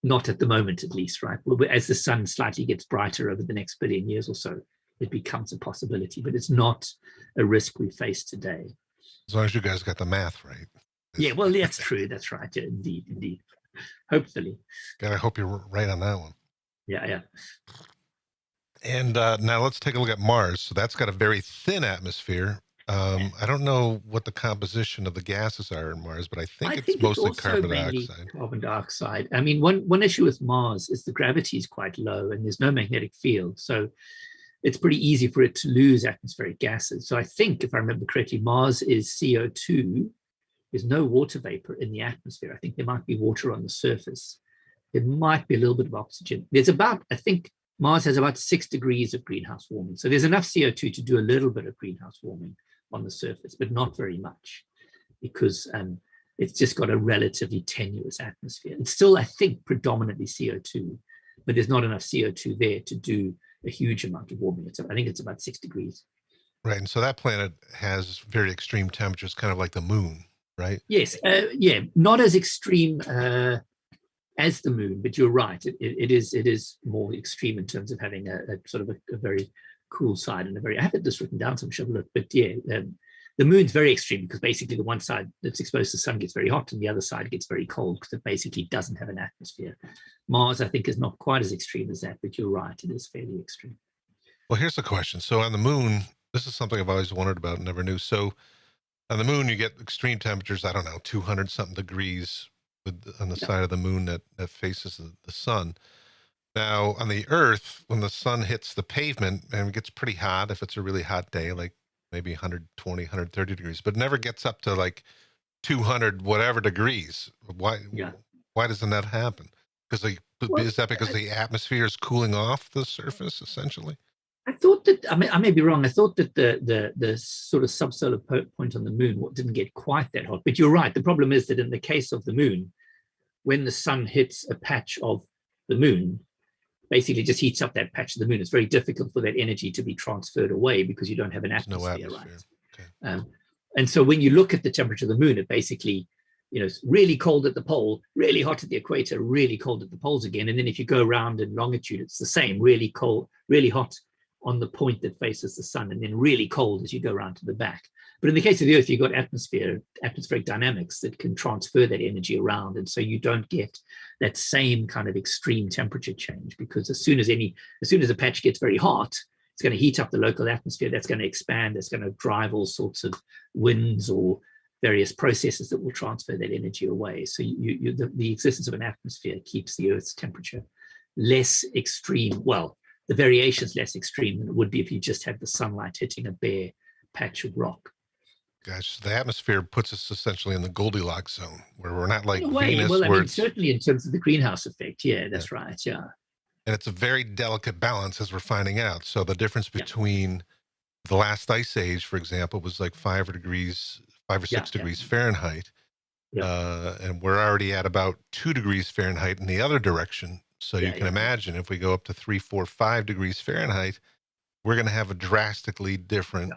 not at the moment, at least, right? As the sun slightly gets brighter over the next 1 billion years or so, it becomes a possibility, but it's not a risk we face today. As long as you guys got the math right. Yeah, well, that's true. That's right. Yeah, indeed. Hopefully. God, I hope you're right on that one. Yeah. And now let's take a look at Mars. So that's got a very thin atmosphere. I don't know what the composition of the gases are in Mars, but I think it's mostly carbon dioxide. Carbon dioxide. I mean, one issue with Mars is the gravity is quite low and there's no magnetic field. So it's pretty easy for it to lose atmospheric gases. So I think, if I remember correctly, Mars is CO2. There's no water vapor in the atmosphere. I think there might be water on the surface. There might be a little bit of oxygen. I think Mars has about 6 degrees of greenhouse warming. So there's enough CO2 to do a little bit of greenhouse warming on the surface, but not very much, because it's just got a relatively tenuous atmosphere. It's still, I think, predominantly CO2, but there's not enough CO2 there to do a huge amount of warming. I think it's about 6 degrees. Right. And so that planet has very extreme temperatures, kind of like the moon. right? Yes, yeah, not as extreme as the moon, but you're right. It is more extreme in terms of having a sort of a very cool side and a very. I have this written down, so I'm sure I'll look. But yeah, the moon's very extreme because basically the one side that's exposed to the sun gets very hot and the other side gets very cold because it basically doesn't have an atmosphere. Mars, I think, is not quite as extreme as that, but you're right, it is fairly extreme. Well, here's the question. So on the moon, this is something I've always wondered about and never knew. So on the moon, you get extreme temperatures, I don't know, 200 something degrees on the side of the moon that faces the sun. Now on the Earth, when the sun hits the pavement, and it gets pretty hot, if it's a really hot day, like maybe 120, 130 degrees, but never gets up to like 200 whatever degrees. Why doesn't that happen? Because is that because the atmosphere is cooling off the surface essentially? I thought that, I mean, I may be wrong. I thought that the sort of subsolar point on the moon didn't get quite that hot. But you're right. The problem is that in the case of the moon, when the sun hits a patch of the moon, basically just heats up that patch of the moon. It's very difficult for that energy to be transferred away because you don't have an atmosphere. No atmosphere. Right? Okay. And so when you look at the temperature of the moon, it basically, it's really cold at the pole, really hot at the equator, really cold at the poles again. And then if you go around in longitude, it's the same, really cold, really hot on the point that faces the sun, and then really cold as you go around to the back. But in the case of the Earth, you've got atmospheric dynamics that can transfer that energy around. And so you don't get that same kind of extreme temperature change, because as soon as a patch gets very hot, it's going to heat up the local atmosphere. That's going to expand. That's going to drive all sorts of winds or various processes that will transfer that energy away. So the existence of an atmosphere keeps the Earth's temperature less extreme. Well, the variation is less extreme than it would be if you just had the sunlight hitting a bare patch of rock. Gosh, the atmosphere puts us essentially in the Goldilocks zone, where we're not like Venus. Well, I mean, certainly in terms of the greenhouse effect. Yeah, that's right. Yeah. And it's a very delicate balance, as we're finding out. So the difference between the last ice age, for example, was like 5 or 6 degrees Fahrenheit. And we're already at about 2 degrees Fahrenheit in the other direction. So you can imagine if we go up to 3, 4, 5 degrees Fahrenheit, we're going to have a drastically different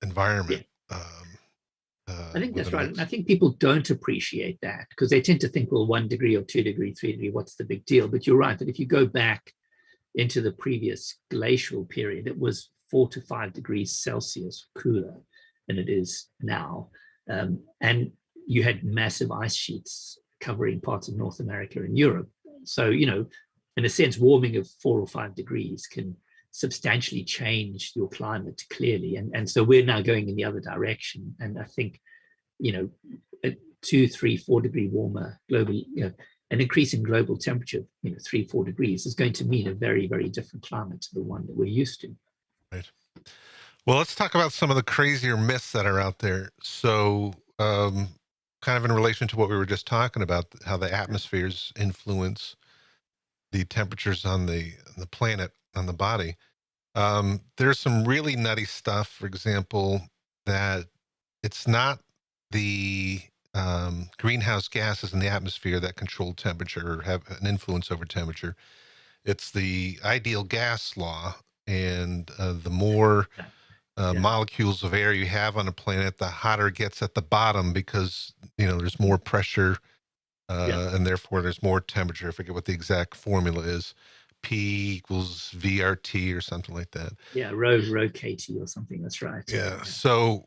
environment. I think that's right. And I think people don't appreciate that because they tend to think, well, 1 degree or 2 degree, 3 degree, what's the big deal? But you're right that if you go back into the previous glacial period, it was 4 to 5 degrees Celsius cooler than it is now. And you had massive ice sheets covering parts of North America and Europe. So, in a sense, warming of 4 or 5 degrees can substantially change your climate clearly. And so we're now going in the other direction. And I think, a 2, 3, 4 degree warmer global, an increase in global temperature, 3, 4 degrees is going to mean a very, very different climate to the one that we're used to. Right. Well, let's talk about some of the crazier myths that are out there. So, kind of in relation to what we were just talking about, how the atmospheres influence the temperatures on the planet, on the body. There's some really nutty stuff, for example, that it's not the greenhouse gases in the atmosphere that control temperature or have an influence over temperature. It's the ideal gas law, and the more molecules of air you have on a planet, the hotter it gets at the bottom because there's more pressure, and therefore there's more temperature. I forget what the exact formula is. P equals VRT or something like that. Yeah, rho KT or something. That's right. Yeah. So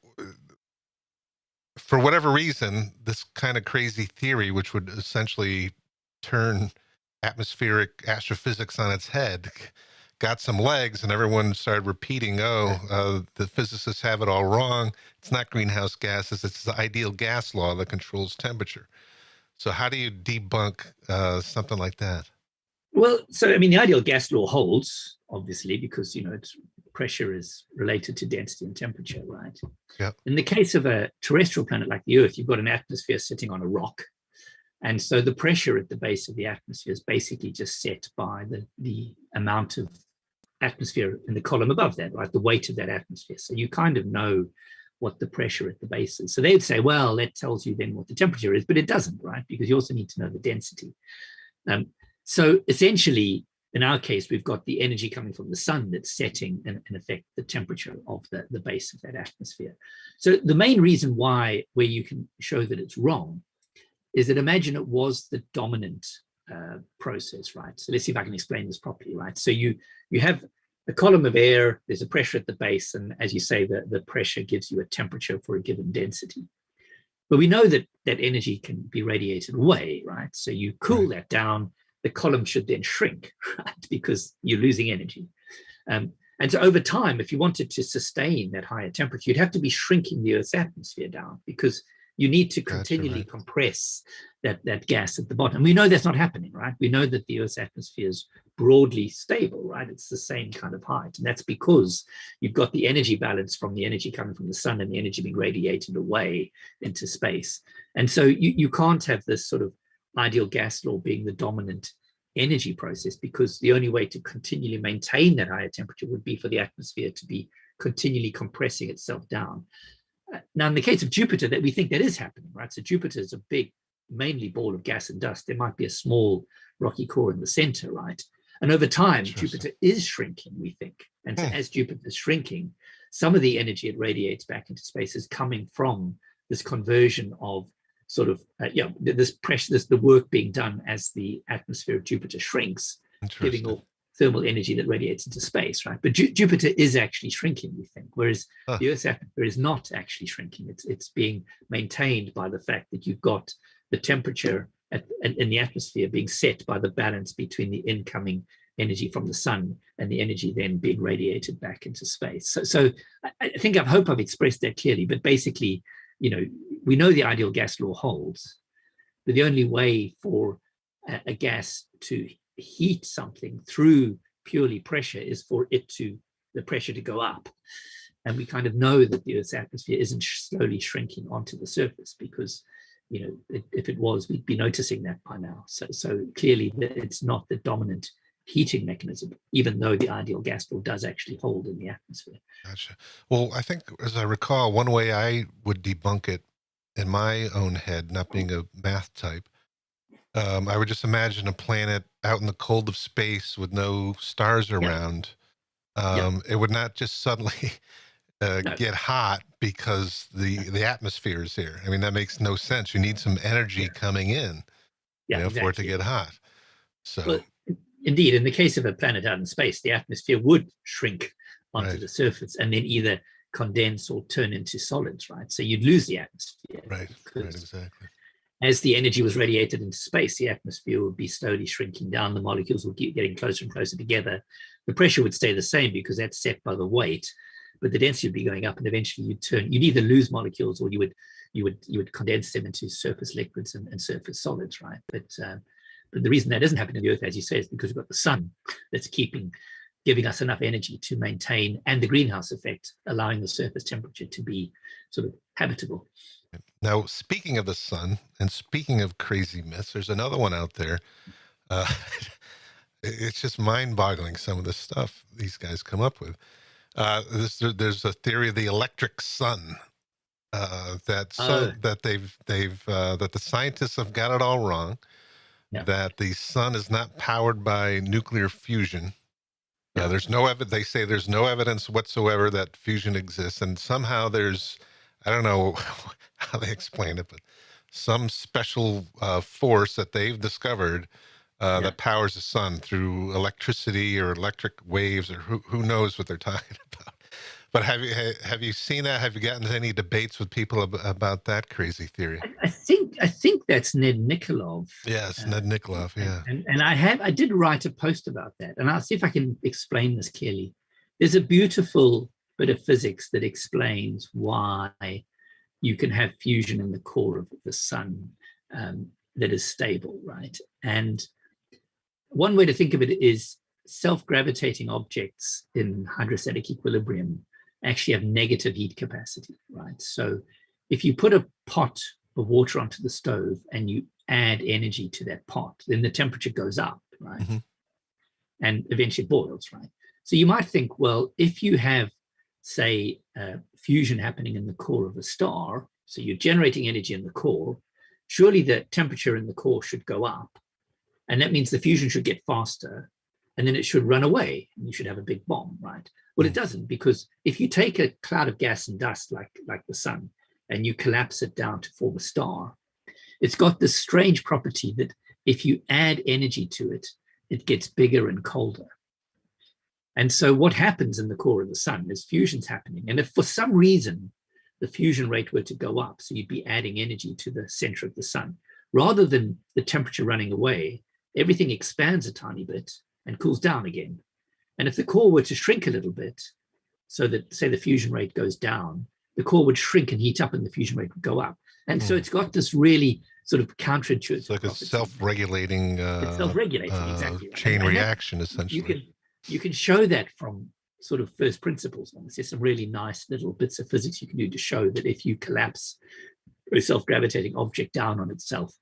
for whatever reason, this kind of crazy theory, which would essentially turn atmospheric astrophysics on its head, got some legs, and everyone started repeating, the physicists have it all wrong. It's not greenhouse gases. It's the ideal gas law that controls temperature. So how do you debunk something like that? Well, so, I mean, the ideal gas law holds, obviously, because, pressure is related to density and temperature, right? Yeah. In the case of a terrestrial planet like the Earth, you've got an atmosphere sitting on a rock. And so the pressure at the base of the atmosphere is basically just set by the amount of atmosphere in the column above that, right? The weight of that atmosphere. So you kind of know what the pressure at the base is. So they'd say, well, that tells you then what the temperature is, but it doesn't, right? Because you also need to know the density. So essentially, in our case, we've got the energy coming from the sun that's setting, in effect, the temperature of the base of that atmosphere. So the main reason why, where you can show that it's wrong, is that imagine it was the dominant process, right? So let's see if I can explain this properly, right? So you have a column of air, there's a pressure at the base, and as you say, the pressure gives you a temperature for a given density. But we know that that energy can be radiated away, right? So you cool that down, the column should then shrink, right? Because you're losing energy. And so over time, if you wanted to sustain that higher temperature, you'd have to be shrinking the Earth's atmosphere down, because you need to continually compress that gas at the bottom. And we know that's not happening, right? We know that the Earth's atmosphere is broadly stable, right? It's the same kind of height. And that's because you've got the energy balance from the energy coming from the sun and the energy being radiated away into space. And so you can't have this sort of ideal gas law being the dominant energy process, because the only way to continually maintain that higher temperature would be for the atmosphere to be continually compressing itself down. Now, in the case of Jupiter, that we think that is happening, right? So Jupiter is a big, mainly ball of gas and dust. There might be a small rocky core in the center, right? And over time, Jupiter is shrinking, we think. And so as Jupiter is shrinking, some of the energy it radiates back into space is coming from this conversion of sort of, this pressure, the work being done as the atmosphere of Jupiter shrinks, giving off thermal energy that radiates into space, right? But Jupiter is actually shrinking, we think, whereas the Earth's atmosphere is not actually shrinking. It's being maintained by the fact that you've got the temperature in the atmosphere being set by the balance between the incoming energy from the sun and the energy then being radiated back into space. So I think, I hope I've expressed that clearly, but basically, we know the ideal gas law holds, but the only way for a gas to heat something through purely pressure is for the pressure to go up. And we kind of know that the Earth's atmosphere isn't slowly shrinking onto the surface, because, if it was, we'd be noticing that by now. So clearly it's not the dominant heating mechanism, even though the ideal gas law does actually hold in the atmosphere. Gotcha. Well, I think, as I recall, one way I would debunk it in my own head, not being a math type, I would just imagine a planet out in the cold of space with no stars around. It would not just suddenly get hot because the atmosphere is here. I mean, that makes no sense. You need some energy coming in, for it to get hot. So, well, indeed, in the case of a planet out in space, the atmosphere would shrink onto the surface and then either condense or turn into solids, right? So you'd lose the atmosphere. Right, exactly. As the energy was radiated into space, the atmosphere would be slowly shrinking down. The molecules would keep getting closer and closer together. The pressure would stay the same because that's set by the weight, but the density would be going up, and eventually you'd either lose molecules or you would condense them into surface liquids and surface solids, right? But the reason that doesn't happen in the Earth, as you say, is because we've got the sun that's giving us enough energy to maintain, and the greenhouse effect, allowing the surface temperature to be sort of habitable. Now, speaking of the sun and speaking of crazy myths, there's another one out there. It's just mind-boggling, some of the stuff these guys come up with. There's a theory of the electric sun, that the scientists have got it all wrong. That the sun is not powered by nuclear fusion. There's no they say there's no evidence whatsoever that fusion exists, and somehow there's, I don't know how they explain it, but some special force that they've discovered that powers the sun through electricity or electric waves, or who knows what they're talking about. But have you seen that? Have you gotten into any debates with people about that crazy theory? I think that's Ned Nikolov. Yes, Ned Nikolov. Yeah, and I did write a post about that, and I'll see if I can explain this clearly. There's a beautiful bit of physics that explains why you can have fusion in the core of the sun that is stable, right? And one way to think of it is self-gravitating objects in hydrostatic equilibrium actually have negative heat capacity, right? So if you put a pot of water onto the stove and you add energy to that pot, then the temperature goes up, right? Mm-hmm. And eventually boils, right? So you might think, well, if you have, say, fusion happening in the core of a star, so you're generating energy in the core, surely the temperature in the core should go up. And that means the fusion should get faster. and then it should run away, and you should have a big bomb, right? Well, it doesn't, because if you take a cloud of gas and dust like the sun, and you collapse it down to form a star, it's got this strange property that if you add energy to it, it gets bigger and colder. And so what happens in the core of the sun is fusion's happening. And if for some reason the fusion rate were to go up, so you'd be adding energy to the center of the sun, rather than the temperature running away, everything expands a tiny bit and cools down again. And if the core were to shrink a little bit, so that, say, the fusion rate goes down, the core would shrink and heat up and the fusion rate would go up. And so it's got this really sort of counterintuitive. It's like a self-regulating, it's self-regulating, exactly right. chain reaction, essentially. You can show that from sort of first principles. There's some really nice little bits of physics you can do to show that if you collapse a self-gravitating object down on itself,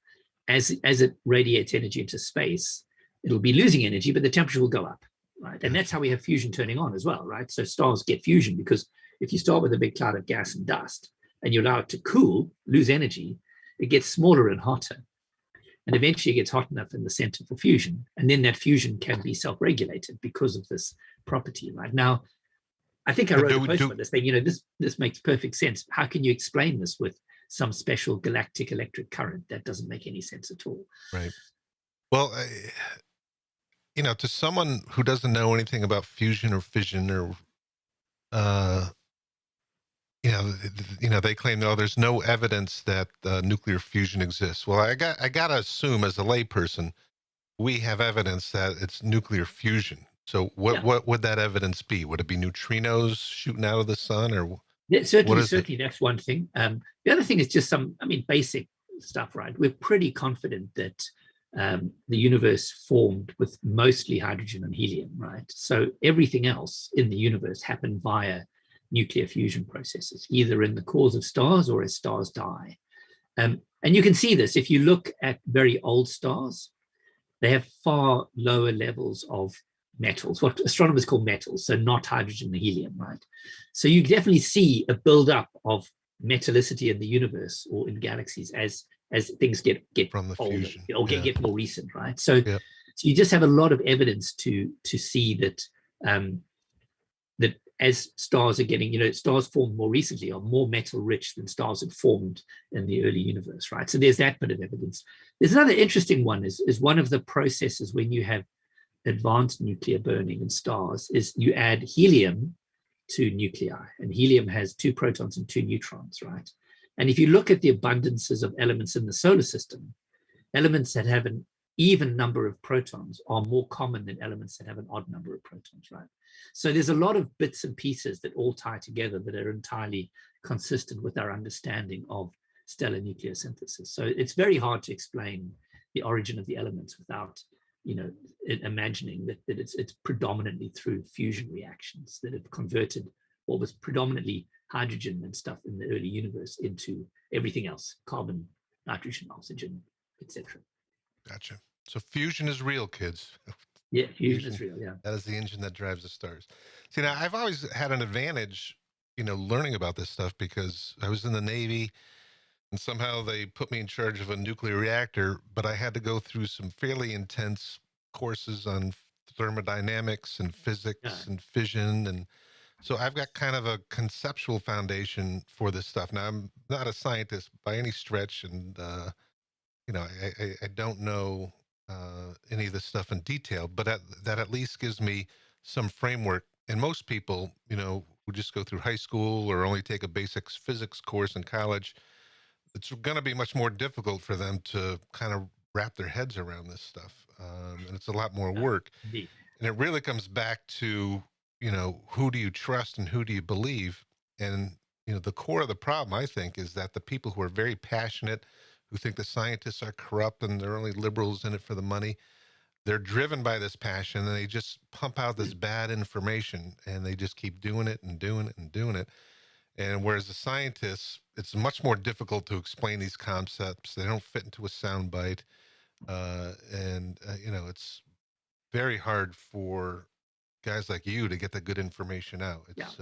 as it radiates energy into space, it'll be losing energy, but the temperature will go up, right? And that's how we have fusion turning on as well, right? So stars get fusion because if you start with a big cloud of gas and dust and you allow it to cool, lose energy, it gets smaller and hotter. And eventually it gets hot enough in the center for fusion. And then that fusion can be self-regulated because of this property, right? Now, I think I wrote a post about this thing, this makes perfect sense. How can you explain this with some special galactic electric current? That doesn't make any sense at all. Right. Well, to someone who doesn't know anything about fusion or fission or, they claim, there's no evidence that nuclear fusion exists. Well, I got to assume as a layperson, we have evidence that it's nuclear fusion. So what would that evidence be? Would it be neutrinos shooting out of the sun, or? Yeah, certainly that's one thing. The other thing is just basic stuff, right? We're pretty confident that the universe formed with mostly hydrogen and helium, right? So everything else in the universe happened via nuclear fusion processes, either in the cores of stars or as stars die. And you can see this if you look at very old stars. They have far lower levels of metals, what astronomers call metals, so not hydrogen and helium, right? So you definitely see a buildup of metallicity in the universe or in galaxies as things get from the older fusion or get more recent, right? So you just have a lot of evidence to see that that as stars are getting, stars formed more recently are more metal rich than stars had formed in the early universe, right? So there's that bit of evidence. There's another interesting one is one of the processes when you have advanced nuclear burning in stars is you add helium to nuclei, and helium has 2 protons and 2 neutrons, right? And if you look at the abundances of elements in the solar system, elements that have an even number of protons are more common than elements that have an odd number of protons, right? So there's a lot of bits and pieces that all tie together that are entirely consistent with our understanding of stellar nucleosynthesis. So it's very hard to explain the origin of the elements without imagining that it's predominantly through fusion reactions that have converted what was predominantly hydrogen and stuff in the early universe into everything else: carbon, nitrogen, oxygen, etc. Gotcha. So fusion is real, kids. Yeah, fusion is real. Yeah, that is the engine that drives the stars. See, now I've always had an advantage, learning about this stuff because I was in the Navy. And somehow they put me in charge of a nuclear reactor, but I had to go through some fairly intense courses on thermodynamics and physics and fission. And so I've got kind of a conceptual foundation for this stuff. Now, I'm not a scientist by any stretch, and, I don't know any of this stuff in detail, but that at least gives me some framework. And most people, who just go through high school or only take a basic physics course in college, it's going to be much more difficult for them to kind of wrap their heads around this stuff. And it's a lot more work. Indeed. And it really comes back to, who do you trust and who do you believe? And, the core of the problem, I think, is that the people who are very passionate, who think the scientists are corrupt and they're only liberals in it for the money, they're driven by this passion and they just pump out this bad information and they just keep doing it and doing it and doing it. And whereas the scientists, it's much more difficult to explain these concepts. They don't fit into a soundbite. It's very hard for guys like you to get the good information out. It's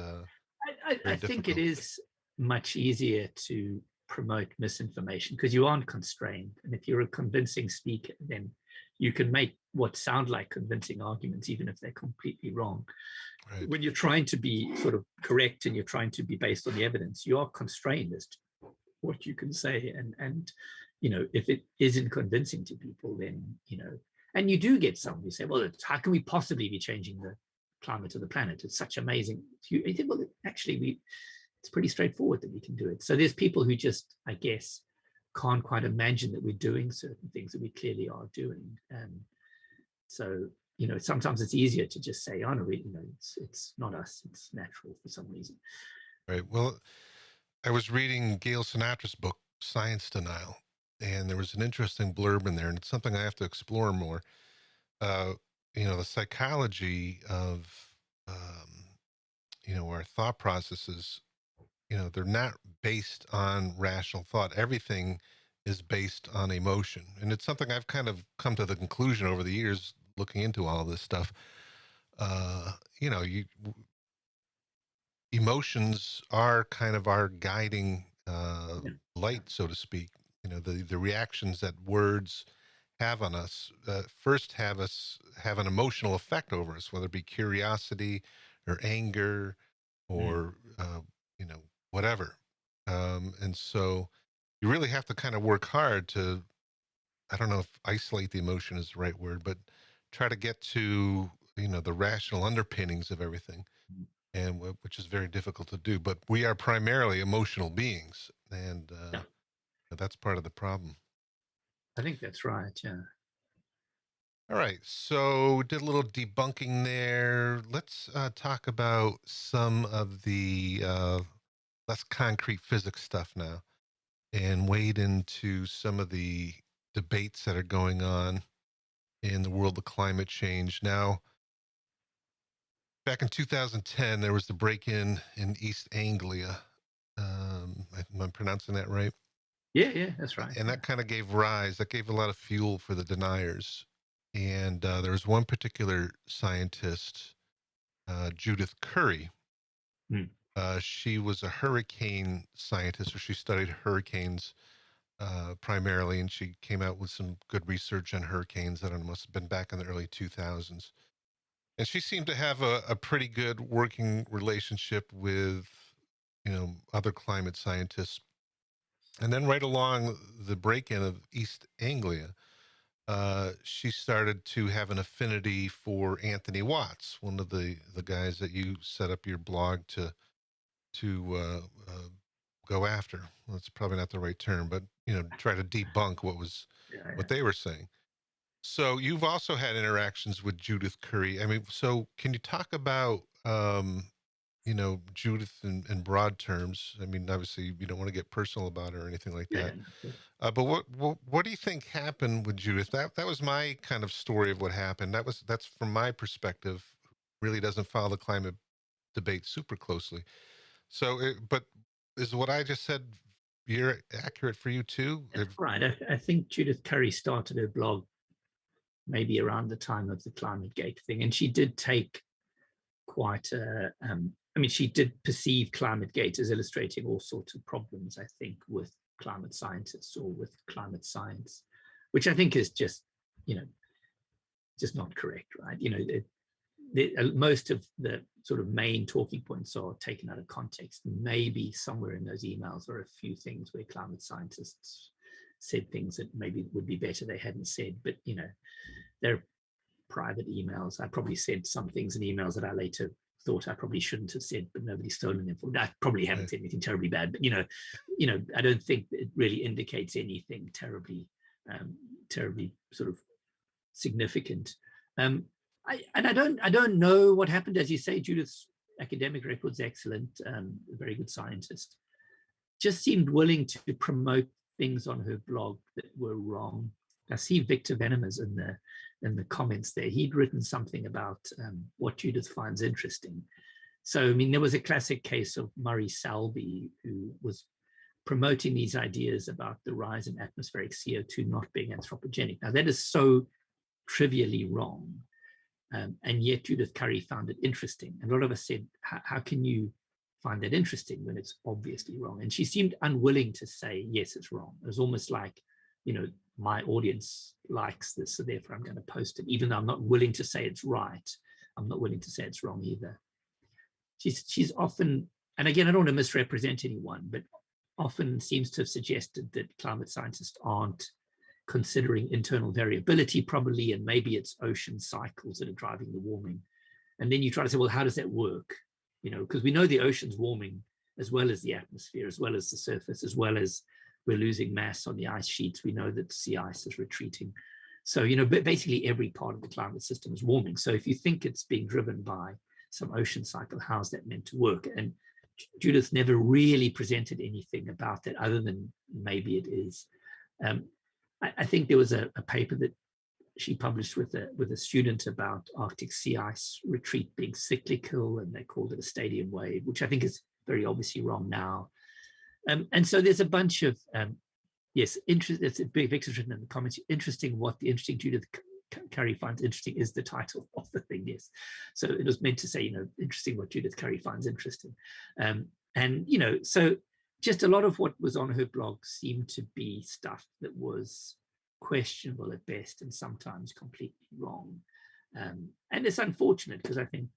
I think it is much easier to promote misinformation because you aren't constrained. And if you're a convincing speaker, then you can make what sound like convincing arguments, even if they're completely wrong. Right. When you're trying to be sort of correct and you're trying to be based on the evidence, you are constrained as to what you can say. And if it isn't convincing to people, then, and you do get some who say, well, how can we possibly be changing the climate of the planet? It's such amazing. You think, well, actually, it's pretty straightforward that we can do it. So there's people who just, I guess, can't quite imagine that we're doing certain things that we clearly are doing. So, sometimes it's easier to just say, oh, no, it's not us, it's natural for some reason. Right. Well, I was reading Gail Sinatra's book, Science Denial, and there was an interesting blurb in there, and it's something I have to explore more. The psychology of, our thought processes, they're not based on rational thought. Everything is based on emotion. And it's something I've kind of come to the conclusion over the years, looking into all this stuff. Emotions are kind of our guiding light, so to speak. The reactions that words have on us first have an emotional effect over us, whether it be curiosity or anger or whatever. And so you really have to kind of work hard to, I don't know if isolate the emotion is the right word, but try to get to the rational underpinnings of everything, and which is very difficult to do. But we are primarily emotional beings, and that's part of the problem. I think that's right. Yeah. All right, so did a little debunking there. Let's talk about some of the less concrete physics stuff now, and wade into some of the debates that are going on in the world of climate change. Now, back in 2010, there was the break-in in East Anglia. Am I pronouncing that right? Yeah, that's right. And that kind of gave a lot of fuel for the deniers. And there was one particular scientist, Judith Curry. She was a hurricane scientist, or she studied hurricanes primarily, and she came out with some good research on hurricanes. I don't know, must have been back in the early 2000s. And she seemed to have a pretty good working relationship with, other climate scientists. And then right along the break-in of East Anglia, she started to have an affinity for Anthony Watts, one of the guys that you set up your blog to go after. Well, that's probably not the right term, but try to debunk what they were saying. So you've also had interactions with Judith Curry. I mean, so can you talk about Judith in broad terms? I mean, obviously you don't want to get personal about her or anything like that. But what do you think happened with Judith? That was my kind of story of what happened. That's from my perspective. Really doesn't follow the climate debate super closely. So, but is what I just said accurate for you too? Right. I think Judith Curry started her blog maybe around the time of the ClimateGate thing, and she did take quite she did perceive ClimateGate as illustrating all sorts of problems, I think, with climate scientists or with climate science, which I think is just not correct, right? Most of the sort of main talking points are taken out of context. Maybe somewhere in those emails are a few things where climate scientists said things that maybe would be better they hadn't said, but they're private emails. I probably said some things in emails that I later thought I probably shouldn't have said, but nobody's stolen them from me. I probably haven't said anything terribly bad, but I don't think it really indicates anything terribly sort of significant. I don't know what happened. As you say, Judith's academic record's excellent, a very good scientist. Just seemed willing to promote things on her blog that were wrong. I see Victor Venemas in the comments there. He'd written something about what Judith finds interesting. So, I mean, there was a classic case of Murray Salby, who was promoting these ideas about the rise in atmospheric CO2 not being anthropogenic. Now, that is so trivially wrong. And yet Judith Curry found it interesting. And a lot of us said, how can you find that interesting when it's obviously wrong? And she seemed unwilling to say, yes, it's wrong. It was almost like, my audience likes this, so therefore I'm going to post it, even though I'm not willing to say it's right. I'm not willing to say it's wrong either. She's often, and again, I don't want to misrepresent anyone, but often seems to have suggested that climate scientists aren't considering internal variability probably, and maybe it's ocean cycles that are driving the warming. And then you try to say, well, how does that work? Because we know the ocean's warming as well as the atmosphere, as well as the surface, as well as we're losing mass on the ice sheets. We know that sea ice is retreating. So, basically every part of the climate system is warming. So if you think it's being driven by some ocean cycle, how's that meant to work? And Judith never really presented anything about that other than maybe it is. I think there was a paper that she published with a student about Arctic sea ice retreat being cyclical, and they called it a stadium wave, which I think is very obviously wrong now. And so there's a bunch of, yes, it's a big Victor's written in the comments, interesting Judith Curry finds interesting is the title of the thing, yes. So it was meant to say, interesting what Judith Curry finds interesting. So just a lot of what was on her blog seemed to be stuff that was questionable at best and sometimes completely wrong. And it's unfortunate because I think,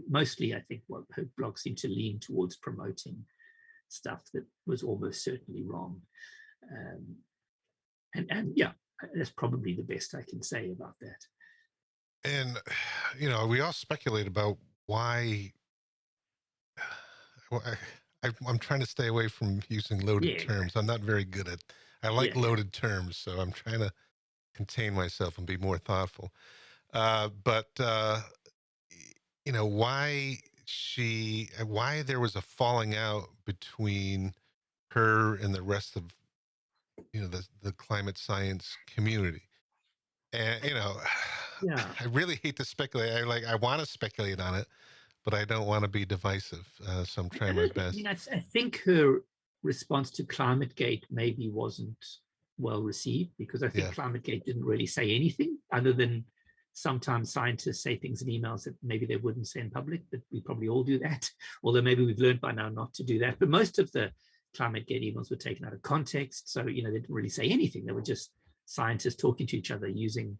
mostly I think what her blog seemed to lean towards promoting stuff that was almost certainly wrong. And that's probably the best I can say about that. And, we all speculate about why. Well, I'm trying to stay away from using loaded terms. I'm not very good at. I like loaded terms, so I'm trying to contain myself and be more thoughtful. But why there was a falling out between her and the rest of the climate science community. And I really hate to speculate. I want to speculate on it, but I don't want to be divisive, so I'm trying my best. I think her response to ClimateGate maybe wasn't well received, because I think ClimateGate didn't really say anything other than sometimes scientists say things in emails that maybe they wouldn't say in public, but we probably all do that, although maybe we've learned by now not to do that. But most of the ClimateGate emails were taken out of context, so they didn't really say anything. They were just scientists talking to each other using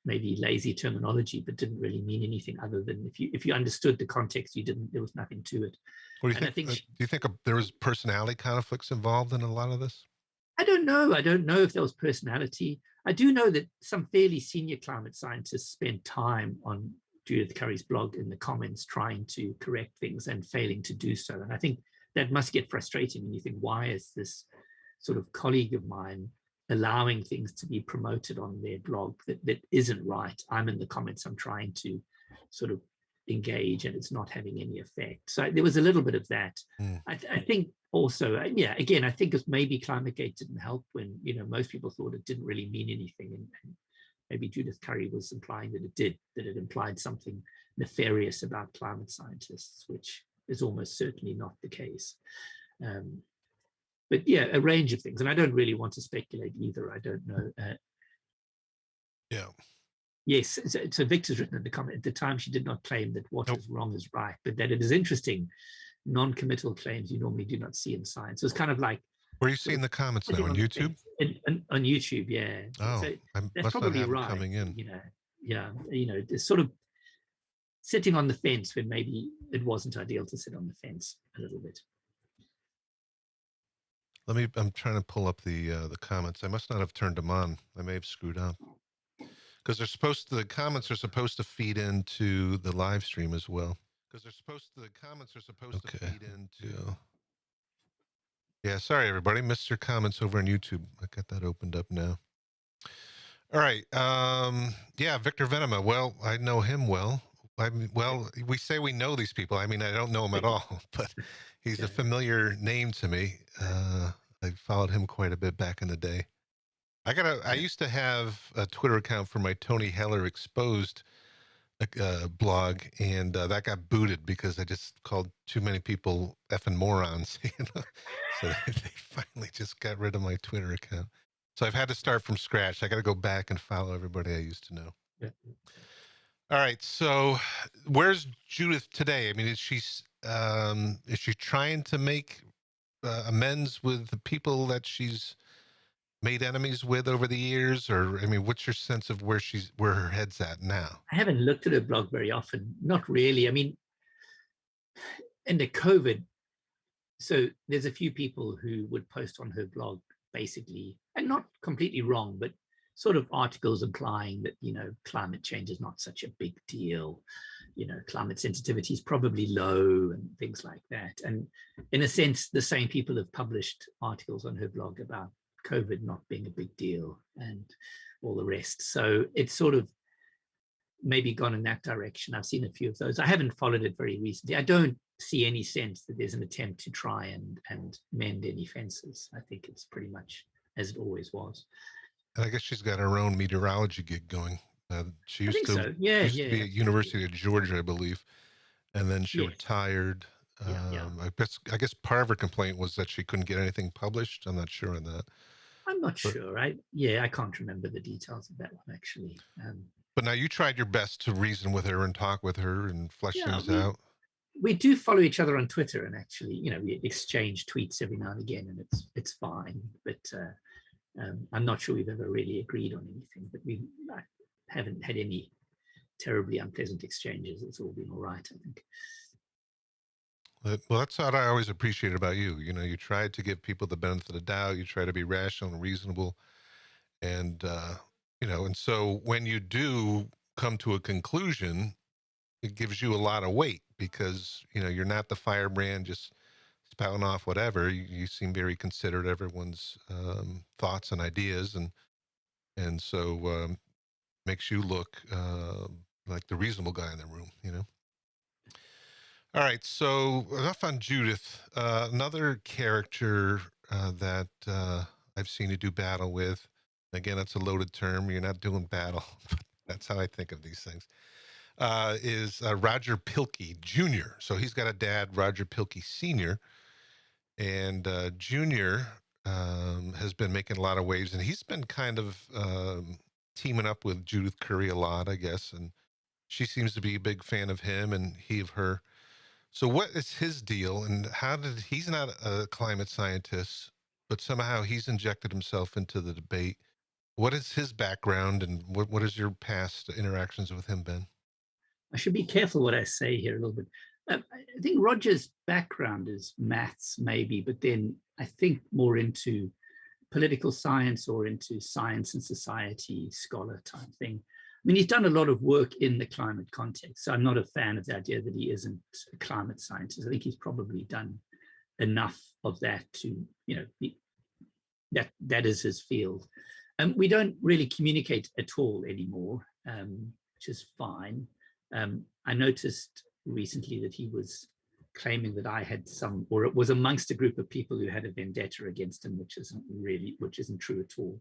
maybe lazy terminology, but didn't really mean anything other than if you understood the context, there was nothing to it. What do you think? Do you think there was personality conflicts involved in a lot of this? I don't know. I don't know if there was personality. I do know that some fairly senior climate scientists spent time on Judith Curry's blog in the comments trying to correct things and failing to do so. And I think that must get frustrating when you think, why is this sort of colleague of mine allowing things to be promoted on their blog that isn't right? I'm in the comments, I'm trying to sort of engage, and it's not having any effect. So there was a little bit of that. I think also, again, I think it's maybe ClimateGate didn't help when, most people thought it didn't really mean anything. And maybe Judith Curry was implying that it did, that it implied something nefarious about climate scientists, which is almost certainly not the case. But a range of things. And I don't really want to speculate either. I don't know. Yes, so Victor's written in the comment, at the time she did not claim that what is wrong is right, but that it is interesting. Non-committal claims you normally do not see in science. So it's kind of like. Where are you seeing the comments now? On YouTube? On YouTube, yeah. Oh, so I that's must probably not have right. Coming in. It's sort of sitting on the fence when maybe it wasn't ideal to sit on the fence a little bit. I'm trying to pull up the comments. I must not have turned them on. I may have screwed up. Because the comments are supposed to feed into the live stream as well. The comments are supposed to feed into. Yeah, sorry everybody, missed your comments over on YouTube. I got that opened up now. All right. Victor Venema. Well, I know him well. We say we know these people. I mean, I don't know him at all, but he's a familiar name to me. I followed him quite a bit back in the day. I used to have a Twitter account for my Tony Heller Exposed blog, and that got booted because I just called too many people effing morons. So they finally just got rid of my Twitter account. So I've had to start from scratch. I got to go back and follow everybody I used to know. Yeah. All right. So where's Judith today? I mean, is she trying to make amends with the people that she's made enemies with over the years? Or, I mean, what's your sense of where her head's at now? I haven't looked at her blog very often. Not really. I mean, in the COVID, so there's a few people who would post on her blog basically, and not completely wrong, but sort of articles implying that, climate change is not such a big deal. Climate sensitivity is probably low and things like that. And in a sense, the same people have published articles on her blog about COVID not being a big deal and all the rest. So it's sort of maybe gone in that direction. I've seen a few of those. I haven't followed it very recently. I don't see any sense that there's an attempt to try and mend any fences. I think it's pretty much as it always was. And I guess she's got her own meteorology gig going. She used to, so. Yeah, used to be at University of Georgia, I believe, and then she retired. I guess part of her complaint was that she couldn't get anything published. I'm not sure on that. I'm not sure. I can't remember the details of that one actually. But now you tried your best to reason with her and talk with her and flesh things out. We do follow each other on Twitter, and actually, we exchange tweets every now and again, and it's fine. But I'm not sure we've ever really agreed on anything. But we haven't had any terribly unpleasant exchanges. It's all been all right, I think. Well, that's what I always appreciate about you. You try to give people the benefit of the doubt. You try to be rational and reasonable, and and so when you do come to a conclusion, it gives you a lot of weight because you're not the firebrand just spouting off whatever. You seem very considerate of everyone's thoughts and ideas, and so makes you look like the reasonable guy in the room. All right, so enough on Judith. Another character that I've seen you do battle with. Again, that's a loaded term. You're not doing battle, but that's how I think of these things. Is Roger Pilkey Jr. So he's got a dad, Roger Pilkey Sr., and Jr. Has been making a lot of waves, and he's been kind of teaming up with Judith Curry a lot, I guess, and she seems to be a big fan of him, and he of her. So what is his deal, and he's not a climate scientist, but somehow he's injected himself into the debate. What is his background, and what is your past interactions with him been? I should be careful what I say here a little bit. I think Roger's background is maths, maybe, but then I think more into political science or into science and society scholar type thing. I mean, he's done a lot of work in the climate context, so I'm not a fan of the idea that he isn't a climate scientist. I think he's probably done enough of that to, that is his field. We don't really communicate at all anymore, which is fine. I noticed recently that he was claiming that I had or it was amongst a group of people who had a vendetta against him, which isn't true at all.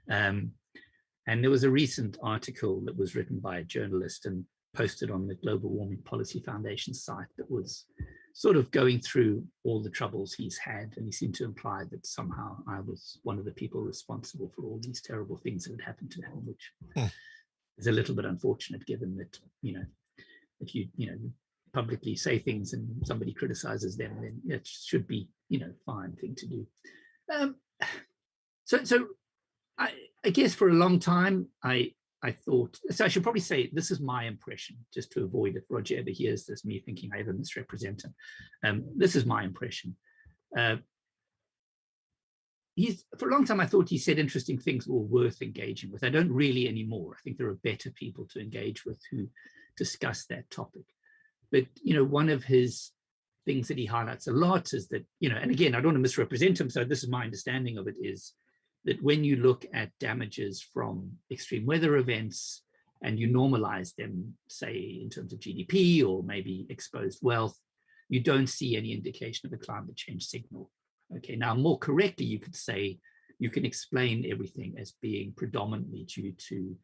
And there was a recent article that was written by a journalist and posted on the Global Warming Policy Foundation site that was sort of going through all the troubles he's had. And he seemed to imply that somehow I was one of the people responsible for all these terrible things that had happened to him, which is a little bit unfortunate given that, if you publicly say things and somebody criticizes them, then it should be, fine thing to do. So I guess for a long time, I thought, so I should probably say, this is my impression, just to avoid if Roger ever hears this, me thinking I ever misrepresent him. This is my impression. For a long time, I thought he said interesting things that were worth engaging with. I don't really anymore. I think there are better people to engage with who discuss that topic. But, one of his things that he highlights a lot is that, and again, I don't want to misrepresent him, so this is my understanding of it, is that when you look at damages from extreme weather events and you normalize them, say, in terms of GDP or maybe exposed wealth, you don't see any indication of a climate change signal. Okay, now more correctly, you could say you can explain everything as being predominantly due to,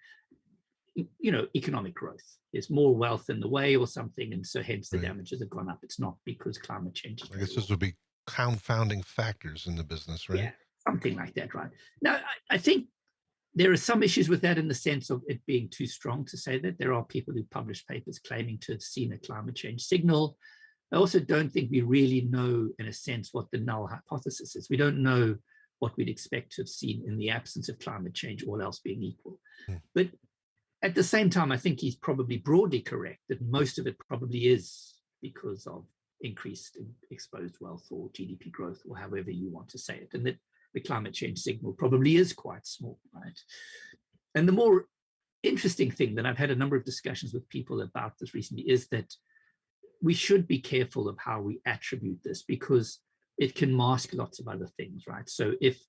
economic growth. There's more wealth in the way or something, and so hence the damages have gone up. It's not because climate change is I guess those would be confounding factors in the business, right? Yeah, something like that, right? Now, I think there are some issues with that in the sense of it being too strong to say that. There are people who publish papers claiming to have seen a climate change signal. I also don't think we really know, in a sense, what the null hypothesis is. We don't know what we'd expect to have seen in the absence of climate change, all else being equal. But at the same time, I think he's probably broadly correct that most of it probably is because of increased exposed wealth or GDP growth, or however you want to say it, and that the climate change signal probably is quite small, right? And the more interesting thing that I've had a number of discussions with people about this recently is that we should be careful of how we attribute this, because it can mask lots of other things, right? So if,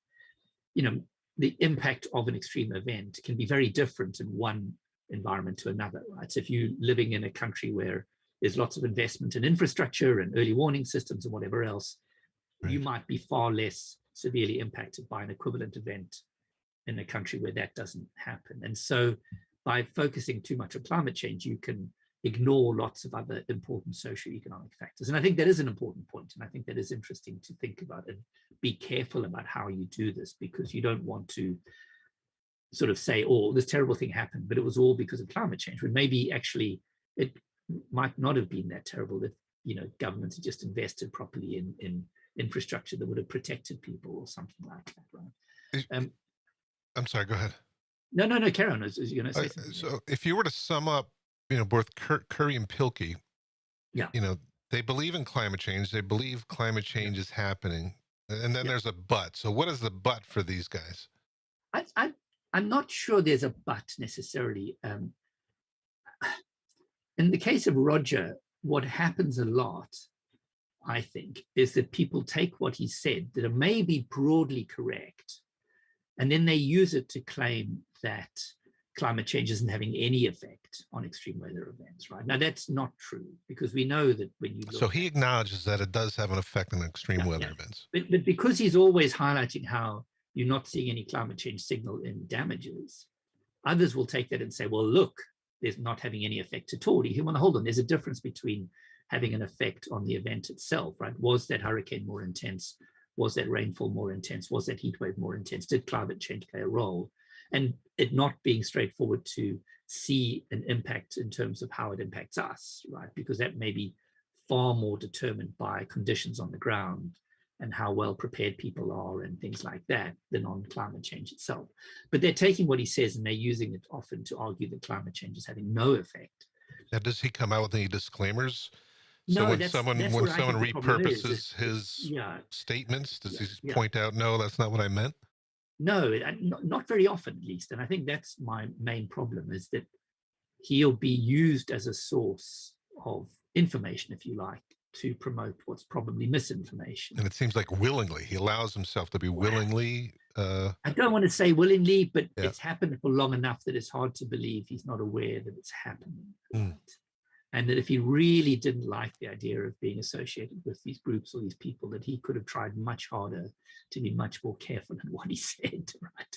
the impact of an extreme event can be very different in one environment to another, right? So if you're living in a country where there's lots of investment in infrastructure and early warning systems and whatever else, right, you might be far less severely impacted by an equivalent event in a country where that doesn't happen. And so by focusing too much on climate change, you can ignore lots of other important socioeconomic factors. And I think that is an important point. And I think that is interesting to think about and be careful about how you do this, because you don't want to sort of say, oh, this terrible thing happened, but it was all because of climate change, when maybe actually it might not have been that terrible if, governments had just invested properly in infrastructure that would have protected people or something like that, right? I'm sorry, go ahead. No, carry on. As you're going to say something. So if you were to sum up, both Curry and Pilkey, yeah, they believe in climate change. They believe climate change is happening. And then there's a but. So what is the but for these guys? I'm not sure there's a but necessarily. In the case of Roger, what happens a lot, I think, is that people take what he said that it may be broadly correct, and then they use it to claim that climate change isn't having any effect on extreme weather events, right? Now, that's not true, because we know that when you look So he acknowledges that it does have an effect on extreme weather events. But because he's always highlighting how you're not seeing any climate change signal in damages, others will take that and say, well, look, there's not having any effect at all. You want to hold on. There's a difference between having an effect on the event itself, right? Was that hurricane more intense? Was that rainfall more intense? Was that heat wave more intense? Did climate change play a role? And it not being straightforward to see an impact in terms of how it impacts us, right? Because that may be far more determined by conditions on the ground and how well prepared people are and things like that than on climate change itself. But they're taking what he says and they're using it often to argue that climate change is having no effect. Now, does he come out with any disclaimers? So no, when someone repurposes his statements, does he point out, no, that's not what I meant? No, not very often, at least. And I think that's my main problem, is that he'll be used as a source of information, if you like, to promote what's probably misinformation. And it seems like willingly, he allows himself to be willingly. I don't want to say willingly, but it's happened for long enough that it's hard to believe he's not aware that it's happening. Right? And that if he really didn't like the idea of being associated with these groups or these people, that he could have tried much harder to be much more careful in what he said, right?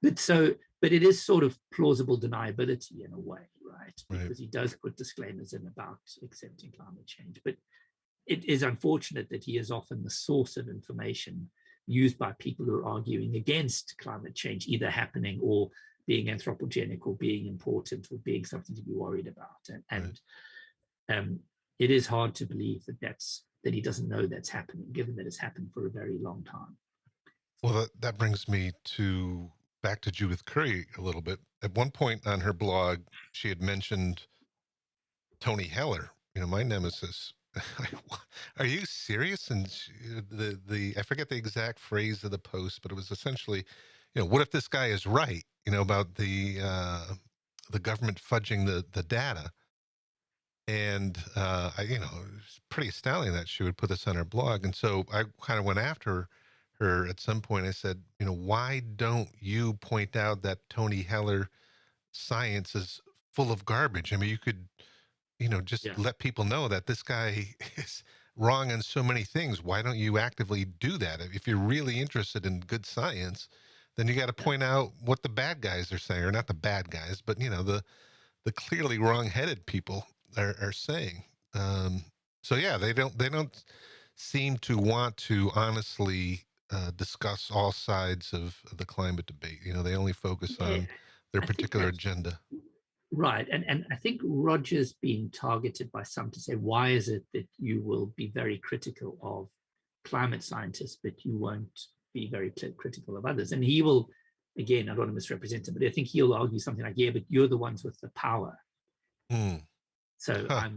But it is sort of plausible deniability in a way, right? Because he does put disclaimers in about accepting climate change. But it is unfortunate that he is often the source of information used by people who are arguing against climate change either happening or being anthropogenic or being important or being something to be worried about. And it is hard to believe that he doesn't know that's happening, given that it's happened for a very long time. Well, that brings me back to Judith Curry a little bit. At one point on her blog, she had mentioned Tony Heller, my nemesis. Are you serious? And I forget the exact phrase of the post, but it was essentially, what if this guy is right, about the government fudging the data? And it was pretty astounding that she would put this on her blog. And so I kind of went after her at some point. I said, why don't you point out that Tony Heller science is full of garbage? I mean, you could, just let people know that this guy is wrong on so many things. Why don't you actively do that? If you're really interested in good science, then you got to point out what the bad guys are saying, or not the bad guys, but the clearly wrong-headed people are saying. So yeah, they don't seem to want to honestly discuss all sides of the climate debate. They only focus on their particular agenda. Right. And I think Roger's being targeted by some to say, why is it that you will be very critical of climate scientists, but you won't be very critical of others? And he will, again, I don't want to misrepresent him, but I think he'll argue something like, yeah, but you're the ones with the power. Hmm. So Huh.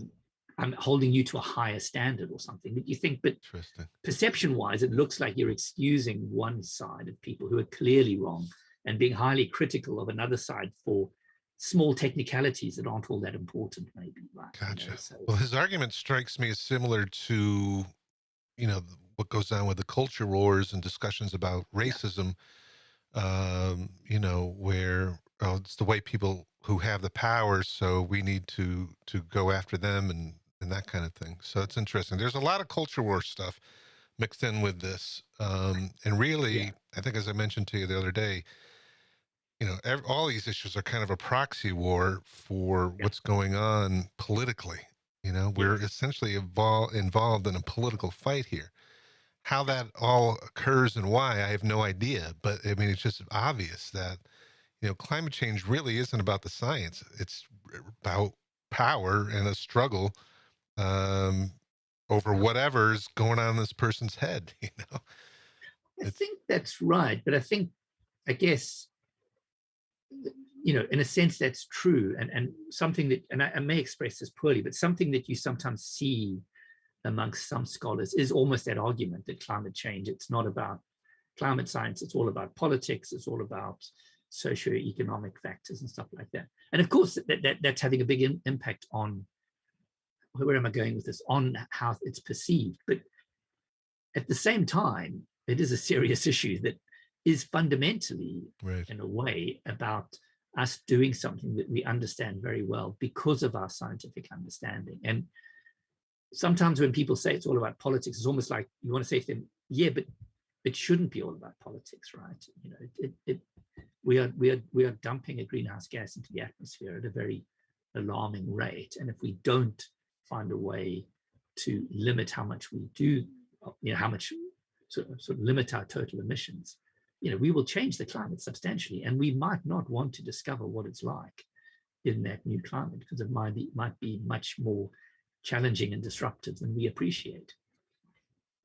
I'm holding you to a higher standard or something. But you think, but Interesting. perception-wise, it looks like you're excusing one side of people who are clearly wrong and being highly critical of another side for small technicalities that aren't all that important, maybe. Right? Gotcha. So, Well, his argument strikes me as similar to, what goes on with the culture wars and discussions about yeah, racism, where it's the white people who have the power, so we need to go after them and that kind of thing. So it's interesting. There's a lot of culture war stuff mixed in with this, and yeah, really, I think as I mentioned to you the other day, all these issues are kind of a proxy war for yeah, what's going on politically. We're yes, essentially involved in a political fight here. How that all occurs and why, I have no idea. But I mean, it's just obvious that, climate change really isn't about the science. It's about power and a struggle um, over whatever's going on in this person's head. I It's think that's right. But I guess, in a sense, that's true. And something that, and I may express this poorly, but something that you sometimes see amongst some scholars is almost that argument that climate change, it's not about climate science, it's all about politics, it's all about socioeconomic factors and stuff like that. And of course, that's having a big impact on, where am I going with this, on how it's perceived. But at the same time, it is a serious issue that is fundamentally, right. in a way, about us doing something that we understand very well because of our scientific understanding. And sometimes when people say it's all about politics, it's almost like you want to say to them, yeah, but it shouldn't be all about politics, right? We are dumping a greenhouse gas into the atmosphere at a very alarming rate, and if we don't find a way to limit how much we do, how much sort of limit our total emissions, we will change the climate substantially, and we might not want to discover what it's like in that new climate because it might be much more challenging and disruptive than we appreciate.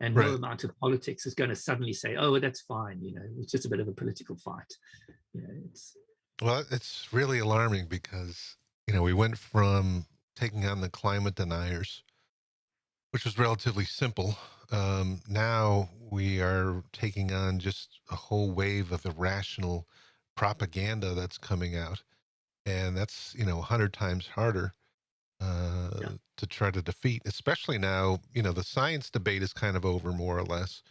And no Right. amount of politics is going to suddenly say, oh, that's fine, it's just a bit of a political fight. It's Well, it's really alarming because, we went from taking on the climate deniers, which was relatively simple. Now we are taking on just a whole wave of irrational propaganda that's coming out. And that's, 100 times harder yeah, to try to defeat, especially now, the science debate is kind of over more or less.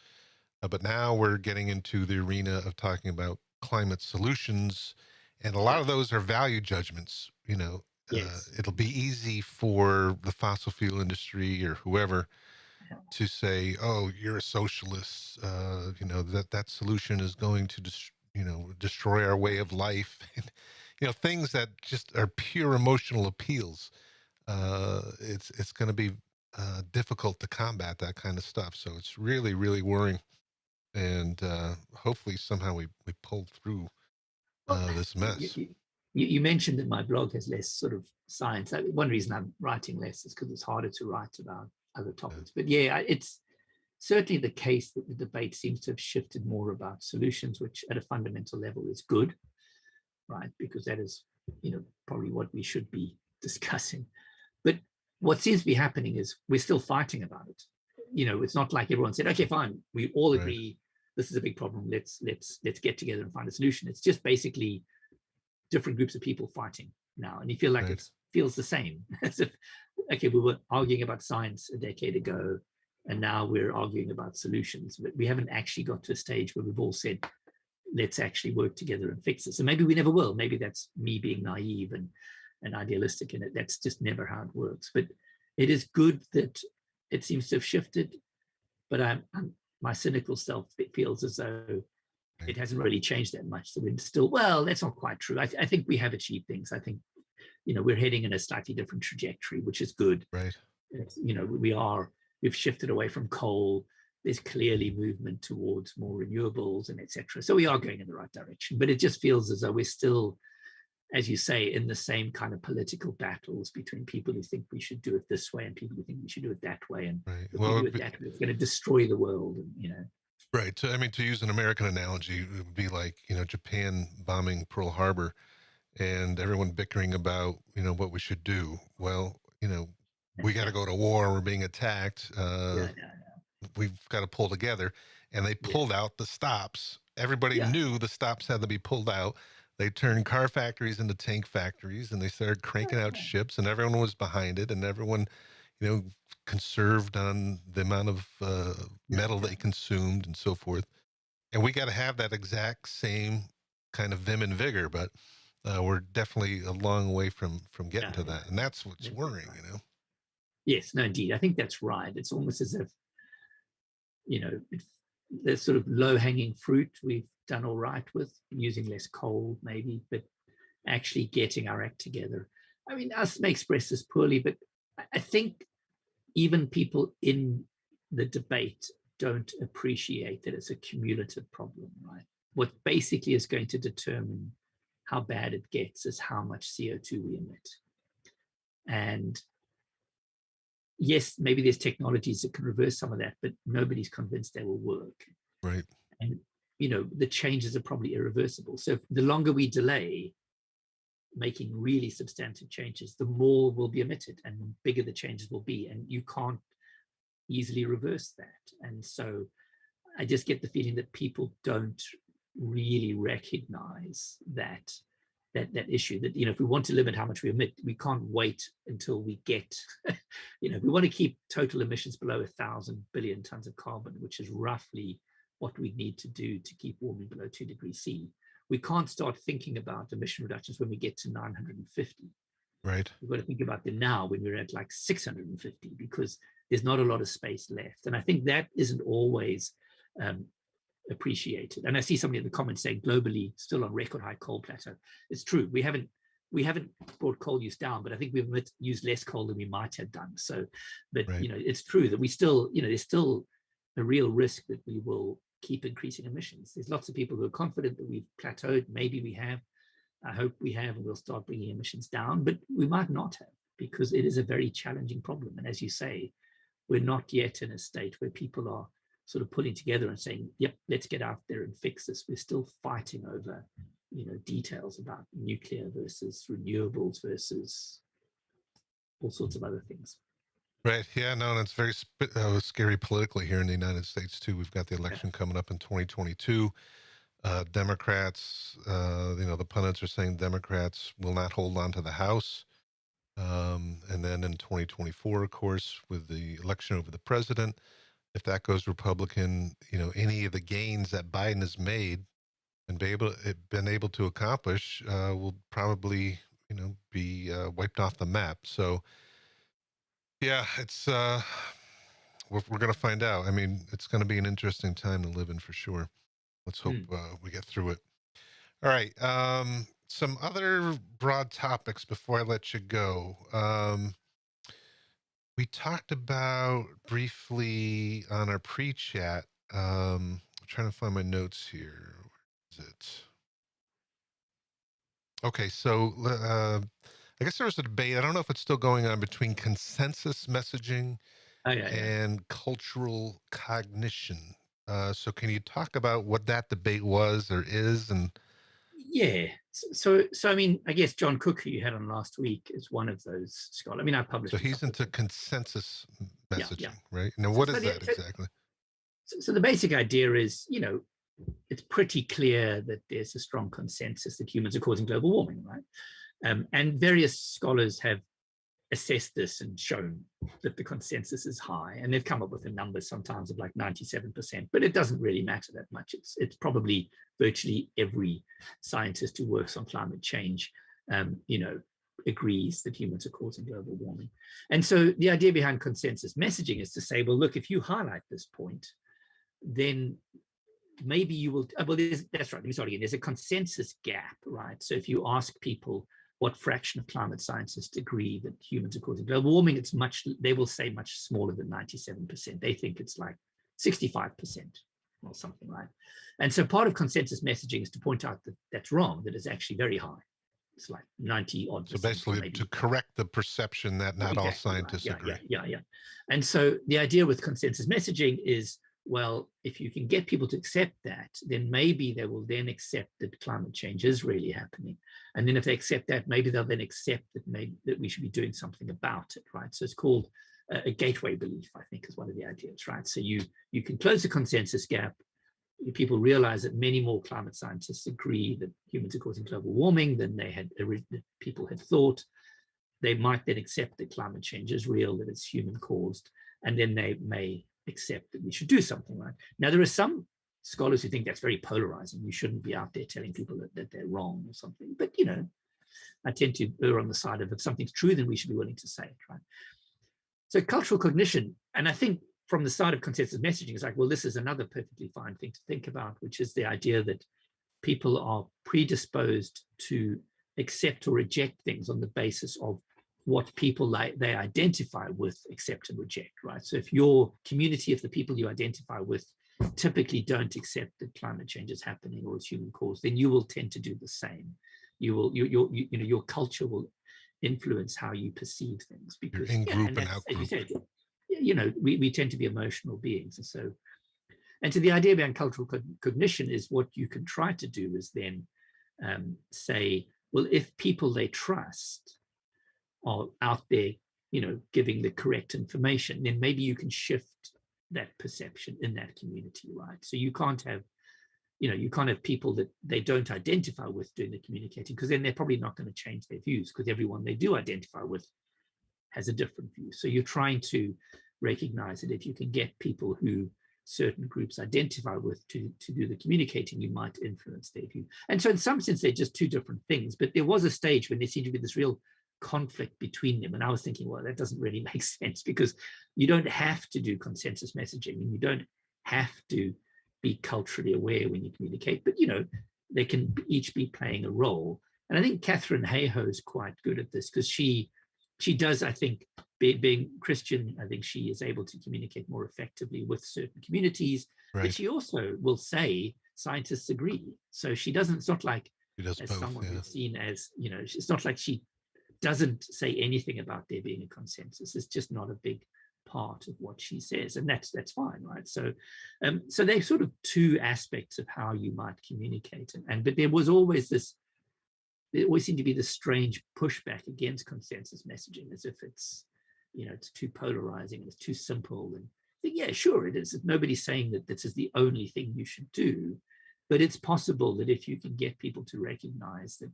But now we're getting into the arena of talking about climate solutions. And a lot yeah, of those are value judgments. yes, It'll be easy for the fossil fuel industry or whoever yeah, to say, "Oh, you're a socialist. That solution is going to destroy our way of life." Things that just are pure emotional appeals. It's going to be difficult to combat that kind of stuff. So it's really, really worrying. And hopefully somehow we pull through well, this you, mess. you, you mentioned that my blog has less sort of science. One reason I'm writing less is because it's harder to write about other Yeah. topics. But yeah, it's certainly the case that the debate seems to have shifted more about solutions, which at a fundamental level is good, right? Because that is, probably what we should be discussing. But what seems to be happening is we're still fighting about it. It's not like everyone said, okay, fine, we all Right. agree this is a big problem. Let's get together and find a solution. It's just basically different groups of people fighting now, and you feel like Right. it feels the same as if, okay, we were arguing about science a decade ago, and now we're arguing about solutions, but we haven't actually got to a stage where we've all said, let's actually work together and fix it. So maybe we never will. Maybe that's me being naive and idealistic in it. That's just never how it works. But it is good that it seems to have shifted. But my cynical self feels as though Right. it hasn't really changed that much. So we're still, well, that's not quite true. I think we have achieved things. I think, we're heading in a slightly different trajectory, which is good. Right. We've shifted away from coal. There's clearly movement towards more renewables and etc. So we are going in the right direction, but it just feels as though we're still as you say, in the same kind of political battles between people who think we should do it this way and people who think we should do it that way. And Right. if Well, we do it that way, it's going to destroy the world. And, you know. right. So, I mean, to use an American analogy, it would be like, Japan bombing Pearl Harbor and everyone bickering about, what we should do. Well, we got to go to war. We're being attacked. Yeah, We've got to pull together. And they yeah, pulled out the stops. Everybody yeah, knew the stops had to be pulled out. They turned car factories into tank factories, and they started cranking out yeah, ships, and everyone was behind it, and everyone, conserved on the amount of yeah, metal yeah. they consumed and so forth. And we got to have that exact same kind of vim and vigor, but we're definitely a long way from getting to Yeah. that, and that's what's That's worrying, right. Yes, no, indeed. I think that's right. It's almost as if, there's sort of low-hanging fruit we've done all right with, using less coal maybe, but actually getting our act together. I mean, us may express this poorly, but I think even people in the debate don't appreciate that it's a cumulative problem, right? What basically is going to determine how bad it gets is how much CO2 we emit. And yes, maybe there's technologies that can reverse some of that, but nobody's convinced they will work. right? And, the changes are probably irreversible. So the longer we delay making really substantive changes, the more will be emitted and the bigger the changes will be. And you can't easily reverse that. And so I just get the feeling that people don't really recognize that issue, that if we want to limit how much we emit, we can't wait until we get if we want to keep total emissions below 1,000 billion tons of carbon, which is roughly what we need to do to keep warming below 2 degrees C. We can't start thinking about emission reductions when we get to 950. Right. We've got to think about them now when we're at like 650, because there's not a lot of space left. And I think that isn't always appreciated. And I see somebody in the comments saying globally still on record high coal plateau. It's true. We haven't brought coal use down, but I think we've used less coal than we might have done. So, but Right. it's true that we still, there's still a real risk that we will keep increasing emissions. There's lots of people who are confident that we've plateaued. Maybe we have. I hope we have, and we'll start bringing emissions down, but we might not have, because it is a very challenging problem. And as you say, we're not yet in a state where people are sort of pulling together and saying, yep, let's get out there and fix this. We're still fighting over, details about nuclear versus renewables versus all sorts of other things. Right. Yeah. No, and it's very scary politically here in the United States too. We've got the election coming up in 2022. Democrats, the pundits are saying Democrats will not hold on to the House. And then in 2024, of course, with the election over the president, if that goes Republican, any of the gains that Biden has made and been able to accomplish will probably, be wiped off the map. So, yeah, it's we're going to find out. I mean, it's going to be an interesting time to live in for sure. Let's hope we get through it. All right. Some other broad topics before I let you go. We talked about briefly on our pre-chat. I'm trying to find my notes here. Where is it? Okay, so I guess there was a debate. I don't know if it's still going on between consensus messaging and cultural cognition. So can you talk about what that debate was or is? And yeah, so I mean, I guess John Cook, who you had on last week, is one of those scholars. I mean, I published. So he's into consensus messaging, right? Now, So what is that exactly? So the basic idea is, it's pretty clear that there's a strong consensus that humans are causing global warming, right? And various scholars have assessed this and shown that the consensus is high, and they've come up with a number sometimes of like 97%, but it doesn't really matter that much. It's probably virtually every scientist who works on climate change, agrees that humans are causing global warming. And so the idea behind consensus messaging is to say, well, look, if you highlight this point, then maybe you will, that's right, let me start again. There's a consensus gap, right? So if you ask people what fraction of climate scientists agree that humans are causing global warming, they will say much smaller than 97%. They think it's like 65% or something, right? And so part of consensus messaging is to point out that that's wrong, that it's actually very high. it's like 90 odd So percent, or basically maybe to correct the perception that not all exactly right. scientists agree. Yeah. And so the idea with consensus messaging is, well, if you can get people to accept that, then maybe they will then accept that climate change is really happening. And then if they accept that, maybe they'll then accept that we should be doing something about it, right? So it's called a gateway belief, I think, is one of the ideas, right? So you can close the consensus gap. People realize that many more climate scientists agree that humans are causing global warming than people had thought. They might then accept that climate change is real, that it's human caused, and then they may accept that we should do something, right? Now, there are some scholars who think that's very polarizing. You shouldn't be out there telling people that they're wrong or something. But, I tend to err on the side of if something's true, then we should be willing to say it, right? So cultural cognition, and I think from the side of consensus messaging, is like, well, this is another perfectly fine thing to think about, which is the idea that people are predisposed to accept or reject things on the basis of what people they identify with accept and reject, right? So if your community, if the people you identify with typically don't accept that climate change is happening or is human caused, then you will tend to do the same. Your culture will influence how you perceive things, because in group and out as you group. said, we tend to be emotional beings, and so the idea behind cultural cognition is what you can try to do is then say, well, if people they trust are out there, giving the correct information, then maybe you can shift that perception in that community, right? So you can't have people that they don't identify with doing the communicating, because then they're probably not going to change their views, because everyone they do identify with has a different view. So you're trying to recognize that if you can get people who certain groups identify with to do the communicating, you might influence their view. And so in some sense, they're just two different things. But there was a stage when there seemed to be this real conflict between them. And I was thinking, well, that doesn't really make sense, because you don't have to do consensus messaging, and you don't have to be culturally aware when you communicate, but they can each be playing a role. And I think Catherine Hayhoe is quite good at this, because she does, I think, being Christian, I think she is able to communicate more effectively with certain communities. Right. But she also will say scientists agree. So she doesn't, it's not like as both, someone who's seen as, it's not like she doesn't say anything about there being a consensus. It's just not a big part of what she says, and that's fine, right? So so they're sort of two aspects of how you might communicate, but there always seemed to be this strange pushback against consensus messaging, as if it's it's too polarizing and it's too simple. And I think, yeah, sure, it is. Nobody's saying that this is the only thing you should do, but it's possible that if you can get people to recognize that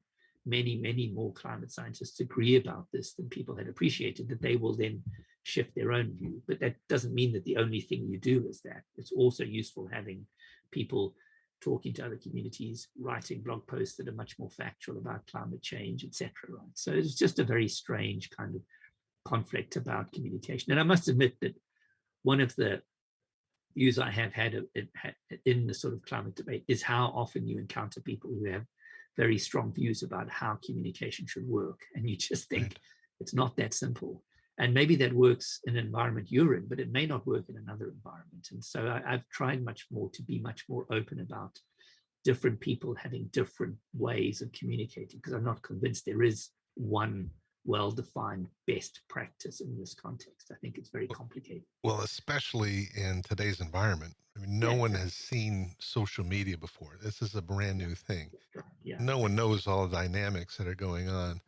many more climate scientists agree about this than people had appreciated, that they will then shift their own view. But that doesn't mean that the only thing you do is that. It's also useful having people talking to other communities, writing blog posts that are much more factual about climate change, etc. Right? So it's just a very strange kind of conflict about communication. And I must admit that one of the views I have had in the sort of climate debate is how often you encounter people who have very strong views about how communication should work, and you just think it's not that simple. And maybe that works in an environment you're in, but it may not work in another environment. And so I've tried much more to be much more open about different people having different ways of communicating, because I'm not convinced there is one well-defined best practice in this context. I think it's very complicated. Well, especially in today's environment. I mean, no one has seen social media before. This is a brand new thing. No one knows all the dynamics that are going on.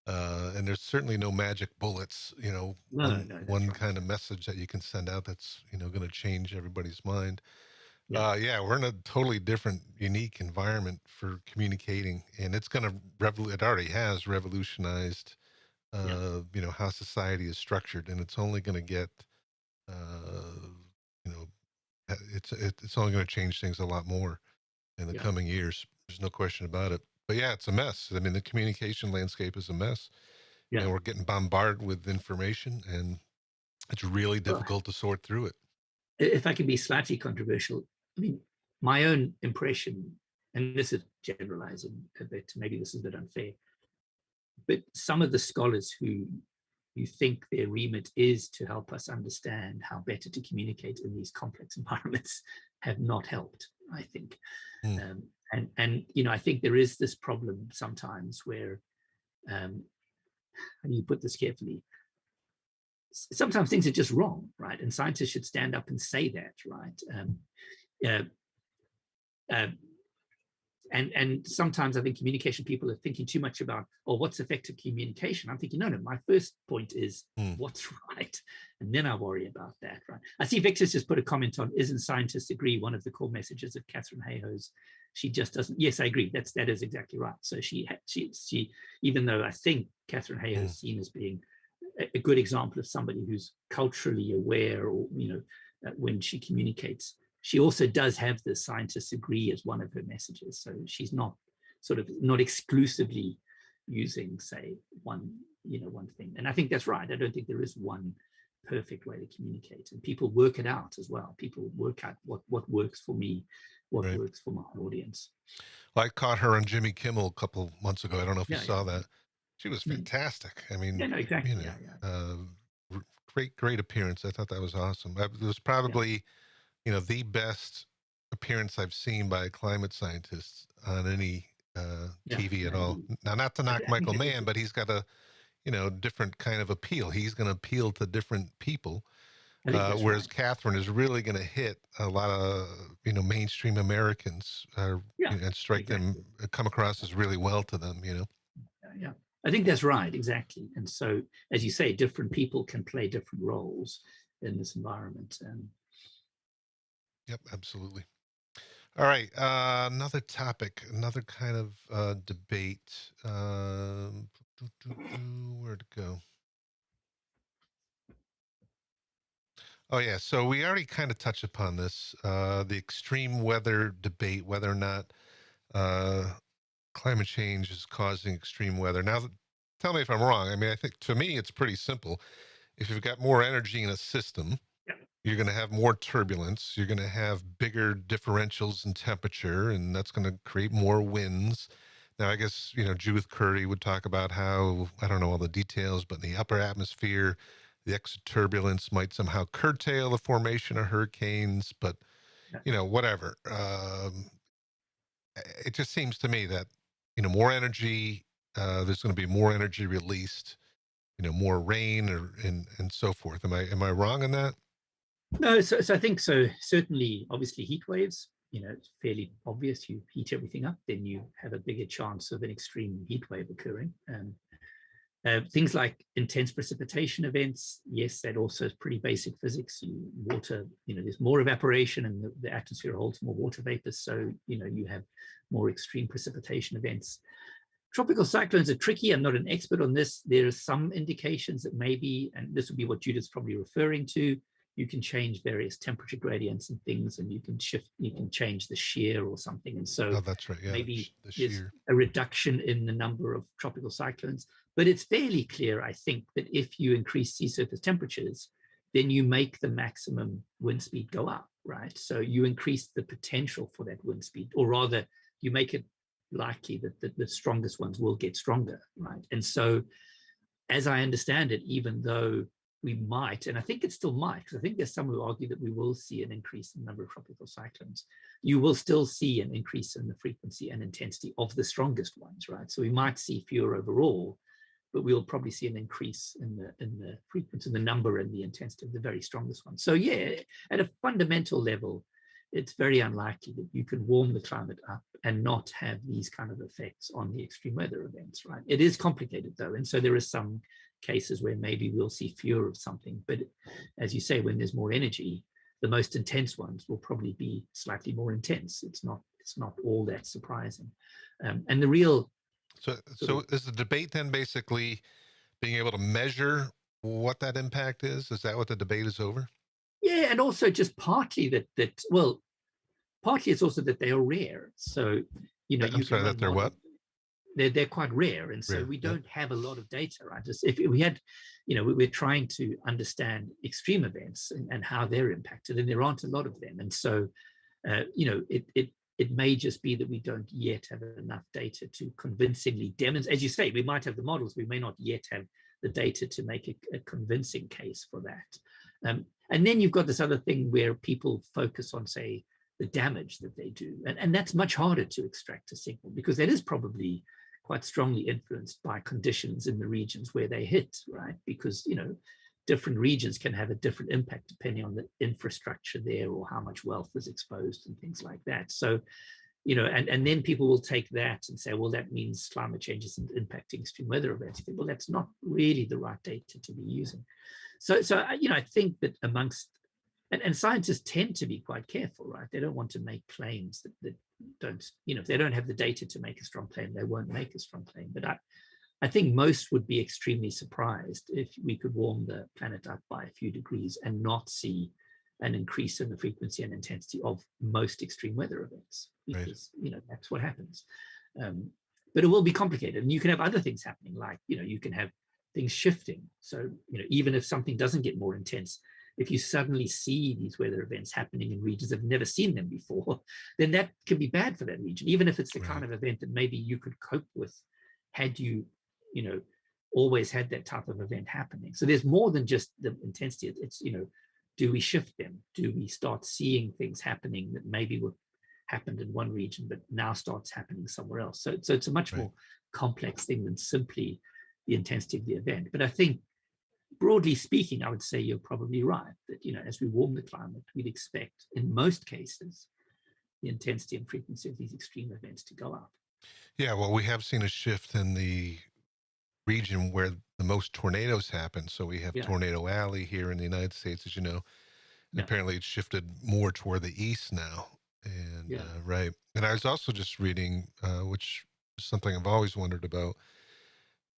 And there's certainly no magic bullets, one kind of message that you can send out that's, going to change everybody's mind. We're in a totally different, unique environment for communicating, and it's going to it already has revolutionized, how society is structured, and it's only going to get, it's only going to change things a lot more in the coming years. There's no question about it. But yeah, it's a mess. I mean, the communication landscape is a mess. And we're getting bombarded with information, and it's really difficult to sort through it. If I can be slightly controversial, I mean, my own impression, and this is generalizing a bit, maybe this is a bit unfair, but some of the scholars who you think their remit is to help us understand how better to communicate in these complex environments have not helped, I think. And I think there is this problem sometimes where how do you put this carefully? Sometimes things are just wrong, right? And scientists should stand up and say that, right? And sometimes I think communication people are thinking too much about, oh, what's effective communication? I'm thinking, no, my first point is what's right. And then I worry about that, right? I see Victor's just put a comment on, isn't scientists agree one of the core messages of Catherine Hayhoe's, she just doesn't, yes, I agree. That is exactly right. So she even though I think Catherine Hayhoe is seen as being a good example of somebody who's culturally aware, or, when she communicates, she also does have the scientists agree as one of her messages. So she's not exclusively using, say, one thing. And I think that's right. I don't think there is one perfect way to communicate. And people work it out as well. People work out what works for me, what works for my audience. Well, I caught her on Jimmy Kimmel a couple months ago. I don't know if you saw that. She was fantastic. I mean, exactly. Great appearance. I thought that was awesome. It was probably, the best appearance I've seen by a climate scientist on any TV at all. Now, not to knock Michael Mann, but he's got a, different kind of appeal. He's going to appeal to different people. Whereas Catherine is really going to hit a lot of, mainstream Americans and strike them, come across as really well to them, Yeah, I think that's right, exactly. And so, as you say, different people can play different roles in this environment. Yep, absolutely. All right, another topic, another kind of debate. Where'd it go? Oh, yeah. So we already kind of touched upon this, the extreme weather debate, whether or not climate change is causing extreme weather. Now, tell me if I'm wrong. I mean, I think to me, it's pretty simple. If you've got more energy in a system, you're going to have more turbulence. You're going to have bigger differentials in temperature, and that's going to create more winds. Now, I guess, Judith Curry would talk about how, I don't know all the details, but in the upper atmosphere, the extra turbulence might somehow curtail the formation of hurricanes, but, whatever. It just seems to me that, more energy, there's going to be more energy released, more rain and so forth. Am I wrong on that? No, so I think so. Certainly, obviously, heat waves, it's fairly obvious. You heat everything up, then you have a bigger chance of an extreme heat wave occurring. Things like intense precipitation events, yes, that also is pretty basic physics. Water, there's more evaporation and the atmosphere holds more water vapors, so you have more extreme precipitation events. Tropical cyclones are tricky. I'm not an expert on this. There are some indications that maybe, and this would be what Judith's probably referring to, you can change various temperature gradients and things, and you can change the shear or something. And so that's right. Yeah, maybe there's a reduction in the number of tropical cyclones. But it's fairly clear, I think, that if you increase sea surface temperatures, then you make the maximum wind speed go up, right? So you increase the potential for that wind speed, or rather, you make it likely that the strongest ones will get stronger, right? And so, as I understand it, even though we might, and I think it still might, because I think there's some who argue that we will see an increase in the number of tropical cyclones, you will still see an increase in the frequency and intensity of the strongest ones, right? So we might see fewer overall, but we'll probably see an increase in the frequency, the number and the intensity of the very strongest ones. So yeah, at a fundamental level, it's very unlikely that you can warm the climate up and not have these kind of effects on the extreme weather events, right? It is complicated though, and so there are some cases where maybe we'll see fewer of something, but as you say, when there's more energy, the most intense ones will probably be slightly more intense. It's not all that surprising. And the real so is the debate then basically being able to measure what that impact is? Is that what the debate is over? Yeah, and also just partly partly it's also that they are rare. So I'm sorry, that they're what? They're quite rare, and so we don't have a lot of data, right? Just if we had, we're trying to understand extreme events and how they're impacted, and there aren't a lot of them, and so it may just be that we don't yet have enough data to convincingly demonstrate. As you say, we might have the models, we may not yet have the data to make a convincing case for that. And then you've got this other thing where people focus on, say, the damage that they do, and that's much harder to extract a signal, because that is probably quite strongly influenced by conditions in the regions where they hit, right? Because, different regions can have a different impact depending on the infrastructure there or how much wealth is exposed and things like that. So, and then people will take that and say, well, that means climate change isn't impacting extreme weather events. Well, that's not really the right data to be using. So I think that amongst, and scientists tend to be quite careful, right? They don't want to make claims that don't, if they don't have the data to make a strong claim, they won't make a strong claim. But I think most would be extremely surprised if we could warm the planet up by a few degrees and not see an increase in the frequency and intensity of most extreme weather events, because that's what happens. But it will be complicated, and you can have other things happening, like you can have things shifting. So even if something doesn't get more intense, if you suddenly see these weather events happening in regions that have never seen them before, then that can be bad for that region, even if it's the kind of event that maybe you could cope with had you always had that type of event happening. So there's more than just the intensity. It's do we shift them? Do we start seeing things happening that maybe were happened in one region but now starts happening somewhere else? So it's a much more complex thing than simply the intensity of the event. But I think, broadly speaking, I would say you're probably right that as we warm the climate, we'd expect in most cases the intensity and frequency of these extreme events to go up. Yeah, well, we have seen a shift in the region where the most tornadoes happen. So we have Tornado Alley here in the United States, as you know, and apparently it's shifted more toward the east now. And right. And I was also just reading, which is something I've always wondered about,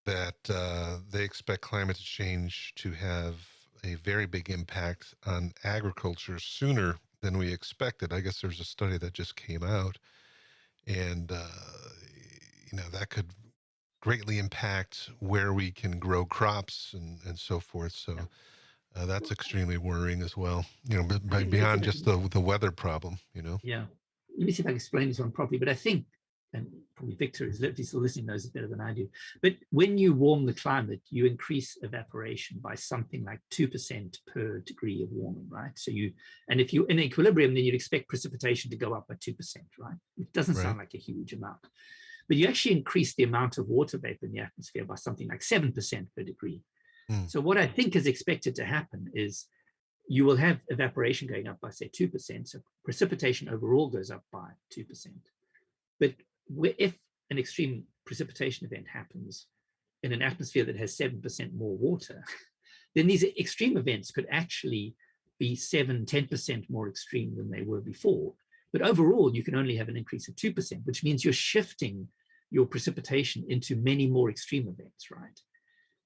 that they expect climate change to have a very big impact on agriculture sooner than we expected. I guess there's a study that just came out, and that could greatly impact where we can grow crops and so forth. So that's extremely worrying as well, beyond just the weather problem, Yeah. Let me see if I can explain this one properly, but I think, and probably Victor is still listening, knows it better than I do, but when you warm the climate, you increase evaporation by something like 2% per degree of warming, right? So and if you're in equilibrium, then you'd expect precipitation to go up by 2%, right? It doesn't sound like a huge amount. But you actually increase the amount of water vapor in the atmosphere by something like 7% per degree. So what I think is expected to happen is you will have evaporation going up by, say, 2%. So precipitation overall goes up by 2%. But if an extreme precipitation event happens in an atmosphere that has 7% more water, then these extreme events could actually be 10% more extreme than they were before. But overall, you can only have an increase of 2%, which means you're shifting your precipitation into many more extreme events, right?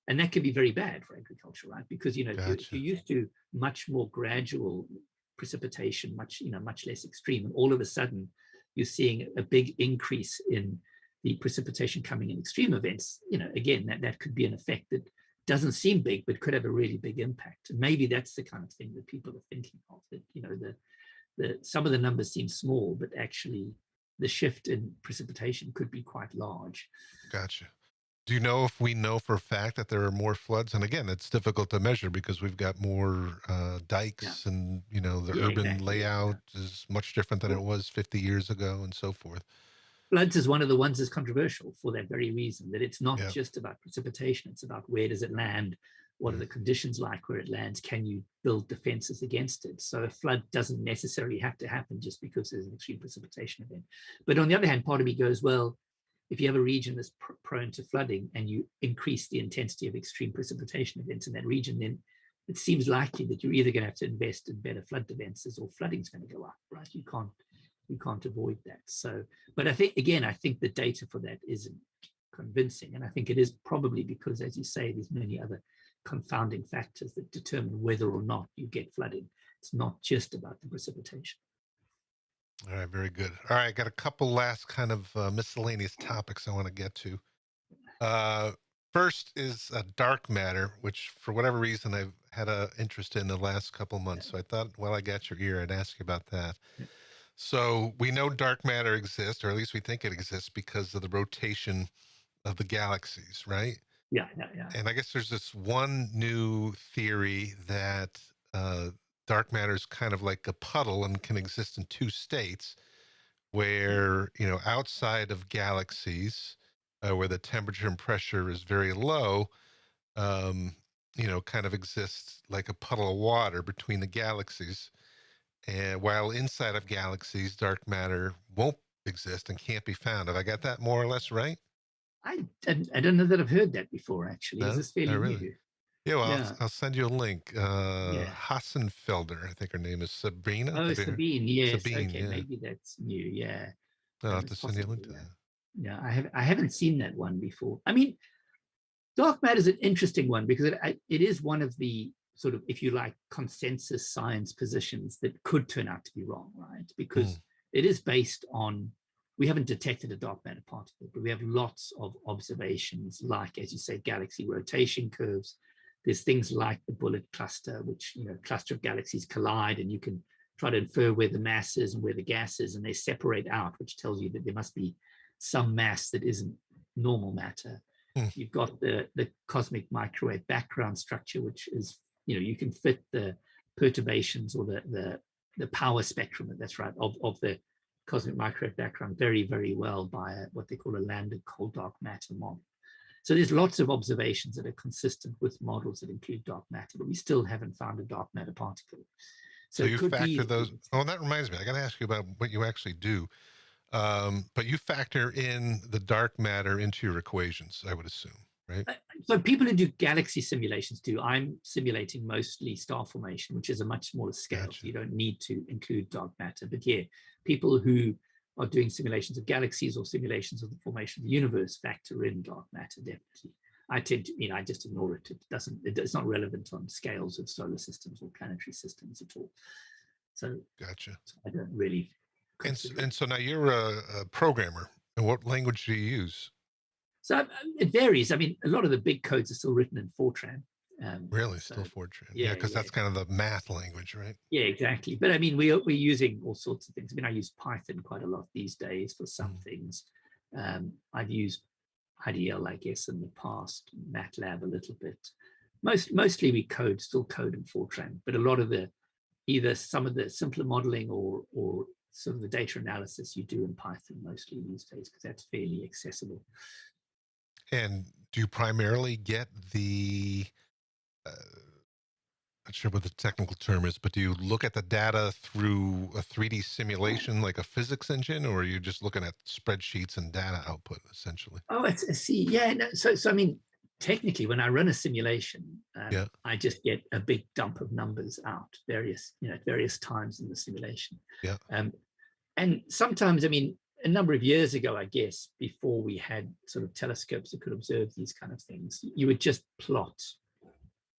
And that can be very bad for agriculture, right? Because if you're used to much more gradual precipitation, much less extreme, and all of a sudden you're seeing a big increase in the precipitation coming in extreme events, again, that could be an effect that doesn't seem big, but could have a really big impact. And maybe that's the kind of thing that people are thinking of, that some of the numbers seem small, but actually the shift in precipitation could be quite large. Gotcha. Do you know if we know for a fact that there are more floods? And again, it's difficult to measure because we've got more dikes and, the urban layout is much different than it was 50 years ago and so forth. Floods is one of the ones that's controversial for that very reason, that it's not just about precipitation. It's about where does it land? What are the conditions like where it lands? Can you build defenses against it? So a flood doesn't necessarily have to happen just because there's an extreme precipitation event. But on the other hand, part of me goes, well, if you have a region that's prone to flooding and you increase the intensity of extreme precipitation events in that region, then it seems likely that you're either going to have to invest in better flood defenses or flooding is going to go up, right? You can't avoid that. So, but I think the data for that isn't convincing. And I think it is probably because, as you say, there's many other confounding factors that determine whether or not you get flooding. It's not just about the precipitation. All right, very good. All right, I got a couple last kind of miscellaneous topics I want to get to. First is dark matter, which for whatever reason I've had an interest in the last couple months. So I thought, while I got your ear, I'd ask you about that. So we know dark matter exists, or at least we think it exists, because of the rotation of the galaxies, right? Yeah. And I guess there's this one new theory that dark matter is kind of like a puddle and can exist in two states, where outside of galaxies where the temperature and pressure is very low, um, kind of exists like a puddle of water between the galaxies. And while inside of galaxies, dark matter won't exist and can't be found. Have I got that more or less right? I don't know that I've heard that before, actually. Is No? this Oh, fairly really? new? Yeah, well, Yeah, I'll send you a link. yeah. Hassenfelder, I think her name is Sabrina. Oh, Have you heard? Sabine. Yes. Sabine, Okay, yeah. maybe that's new. Yeah, I'll have it's to send you a possible. link to Yeah, that. yeah. I haven't seen that one before. I mean, dark matter is an interesting one because it is one of the sort of, if you like, consensus science positions that could turn out to be wrong, right? Hmm. Because it is based on, we haven't detected a dark matter particle, but we have lots of observations, like, as you say, galaxy rotation curves. There's things like the bullet cluster, which, cluster of galaxies collide, and you can try to infer where the mass is and where the gas is, and they separate out, which tells you that there must be some mass that isn't normal matter. Hmm. You've got the cosmic microwave background structure, which is, you can fit the perturbations or the power spectrum, that's right, of the cosmic microwave background very, very well by what they call a landed cold dark matter model. So there's lots of observations that are consistent with models that include dark matter, but we still haven't found a dark matter particle. So So it you could factor be. those. Oh, that reminds me. I got to ask you about what you actually do. But you factor in the dark matter into your equations, I would assume, right? So people who do galaxy simulations do. I'm simulating mostly star formation, which is a much smaller scale. Gotcha. So you don't need to include dark matter. But yeah, people who are doing simulations of galaxies or simulations of the formation of the universe factor in dark matter, definitely. I tend to, I just ignore it. It's not relevant on scales of solar systems or planetary systems at all. So Gotcha. I don't really And consider and it. so now you're a programmer. And what language do you use? So it varies. I mean, a lot of the big codes are still written in Fortran. Really, So still Fortran? Yeah, yeah, because yeah, that's kind of the math language, right? yeah, exactly. But I mean, we're using all sorts of things. I mean, I use Python quite a lot these days for some things. I've used IDL, I guess, in the past, MATLAB a little bit. Mostly we still code in Fortran, but a lot of either some of the simpler modeling or sort of the data analysis you do in Python mostly these days, because that's fairly accessible. And do you primarily get the, not sure what the technical term is, but do you look at the data through a 3D simulation like a physics engine, or are you just looking at spreadsheets and data output essentially? Oh, I see. Yeah. No, so I mean, technically, when I run a simulation, Yeah. I just get a big dump of numbers out at various times in the simulation. Yeah. And sometimes, I mean, a number of years ago, I guess, before we had sort of telescopes that could observe these kind of things, you would just plot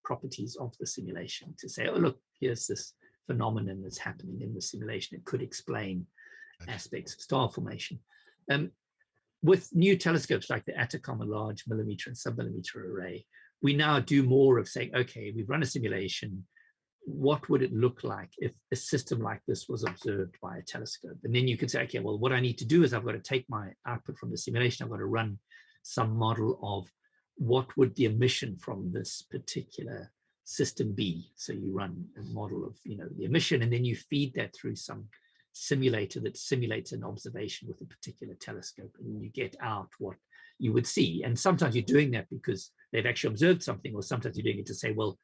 properties of the simulation to say, oh, look, here's this phenomenon that's happening in the simulation. It could explain aspects of star formation. With new telescopes like the Atacama Large Millimeter and Submillimeter Array, we now do more of saying, okay, we've run a simulation. What would it look like if a system like this was observed by a telescope? And then you could say, okay, well, what I need to do is I've got to take my output from the simulation. I've got to run some model of what would the emission from this particular system be. So you run a model of the emission, and then you feed that through some simulator that simulates an observation with a particular telescope, and you get out what you would see. And sometimes you're doing that because they've actually observed something, or sometimes you're doing it to say, well,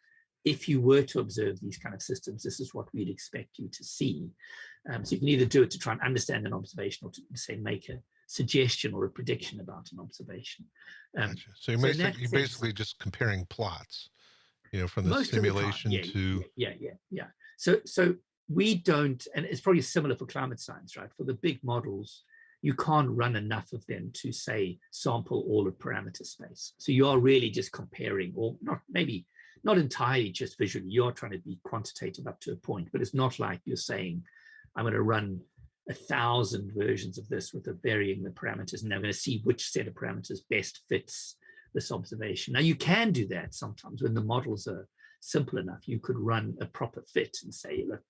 if you were to observe these kind of systems, this is what we'd expect you to see. So you can either do it to try and understand an observation, or to say make a suggestion or a prediction about an observation. Gotcha. So you're, So you're basically just comparing plots, from the most of the time, simulation to. yeah. So we don't, and it's probably similar for climate science, right? For the big models, you can't run enough of them to say sample all of parameter space. So you are really just comparing, or not entirely just visually. You're trying to be quantitative up to a point, but it's not like you're saying, I'm going to run 1,000 versions of this with varying the parameters, and I'm going to see which set of parameters best fits this observation. Now, you can do that sometimes when the models are simple enough. You could run a proper fit and say, look,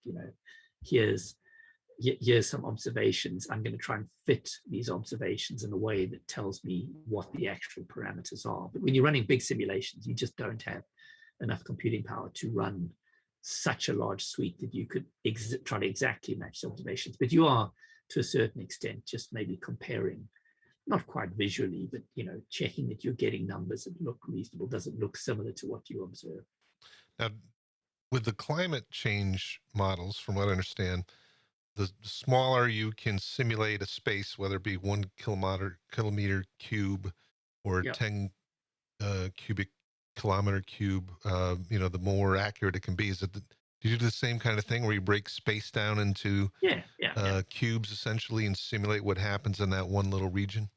here's some observations. I'm going to try and fit these observations in a way that tells me what the actual parameters are. But when you're running big simulations, you just don't have enough computing power to run such a large suite that you could try to exactly match the observations. But you are, to a certain extent, just maybe comparing not quite visually, but, checking that you're getting numbers that look reasonable, doesn't look similar to what you observe. Now, with the climate change models, from what I understand, the smaller you can simulate a space, whether it be 1 kilometer cube or Yeah. 10 cubic kilometer cube, the more accurate it can be. Do you do the same kind of thing where you break space down into Yeah. cubes essentially and simulate what happens in that one little region?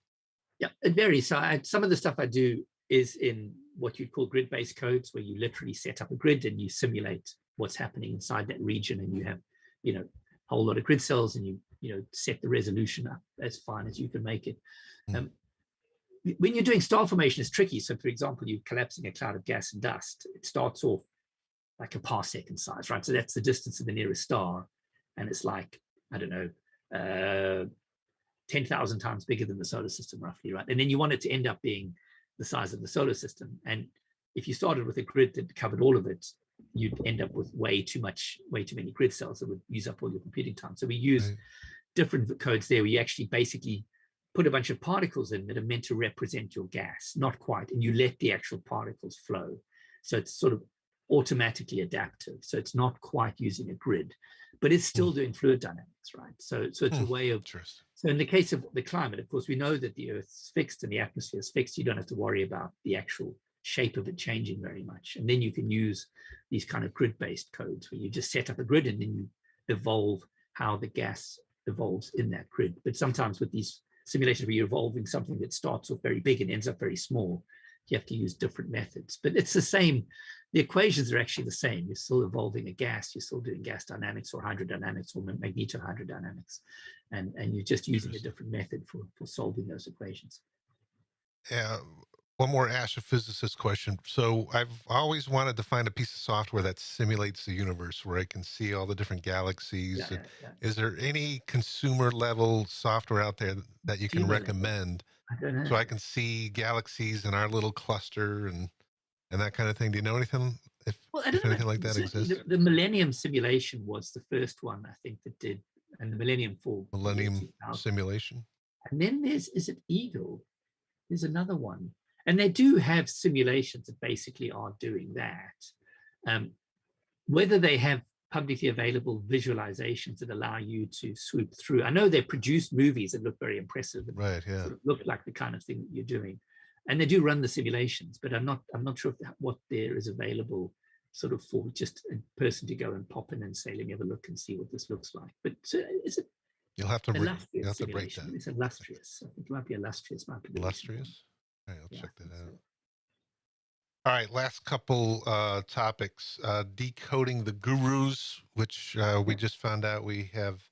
Yeah, it varies. So some of the stuff I do is in what you'd call grid-based codes, where you literally set up a grid and you simulate what's happening inside that region, and you have, a whole lot of grid cells, and you set the resolution up as fine as you can make it. When you're doing star formation, it's tricky. So, for example, you're collapsing a cloud of gas and dust. It starts off like a parsec in size, right? So that's the distance of the nearest star, and it's like, I don't know, 10,000 times bigger than the solar system, roughly, right? And then you want it to end up being the size of the solar system. And if you started with a grid that covered all of it, you'd end up with way too many grid cells that would use up all your computing time. So we use different codes there, where you actually basically put a bunch of particles in that are meant to represent your gas, not quite, and you let the actual particles flow. So it's sort of automatically adaptive. So it's not quite using a grid, but it's still doing fluid dynamics, right? So it's a way of, so in the case of the climate, of course, we know that the Earth's fixed and the atmosphere is fixed. You don't have to worry about the actual shape of it changing very much. And then you can use these kind of grid-based codes where you just set up a grid and then you evolve how the gas evolves in that grid. But sometimes with these simulations where you're evolving something that starts off very big and ends up very small, you have to use different methods. But it's the same. The equations are actually the same. You're still evolving a gas. You're still doing gas dynamics or hydrodynamics or magnetohydrodynamics. And you're just using a different method for solving those equations. Yeah. One more astrophysicist question. So I've always wanted to find a piece of software that simulates the universe where I can see all the different galaxies. Is there any consumer level software out there that you can recommend? I don't know. So I can see galaxies in our little cluster and that kind of thing. Do you know anything? If anything like that exists? The Millennium simulation was the first one, I think, that did, and the Millennium simulation. And then is it Eagle? There's another one. And they do have simulations that basically are doing that. Whether they have publicly available visualizations that allow you to swoop through. I know they produce movies that look very impressive and sort of look like the kind of thing that you're doing. And they do run the simulations, but I'm not sure what there is available sort of for just a person to go and pop in and say, let me have a look and see what this looks like. But is it? You'll have to break that. It's illustrious. I think it might be illustrious. Illustrious? All right, I'll check that out. All right, last couple topics. Decoding the gurus, which we just found out we have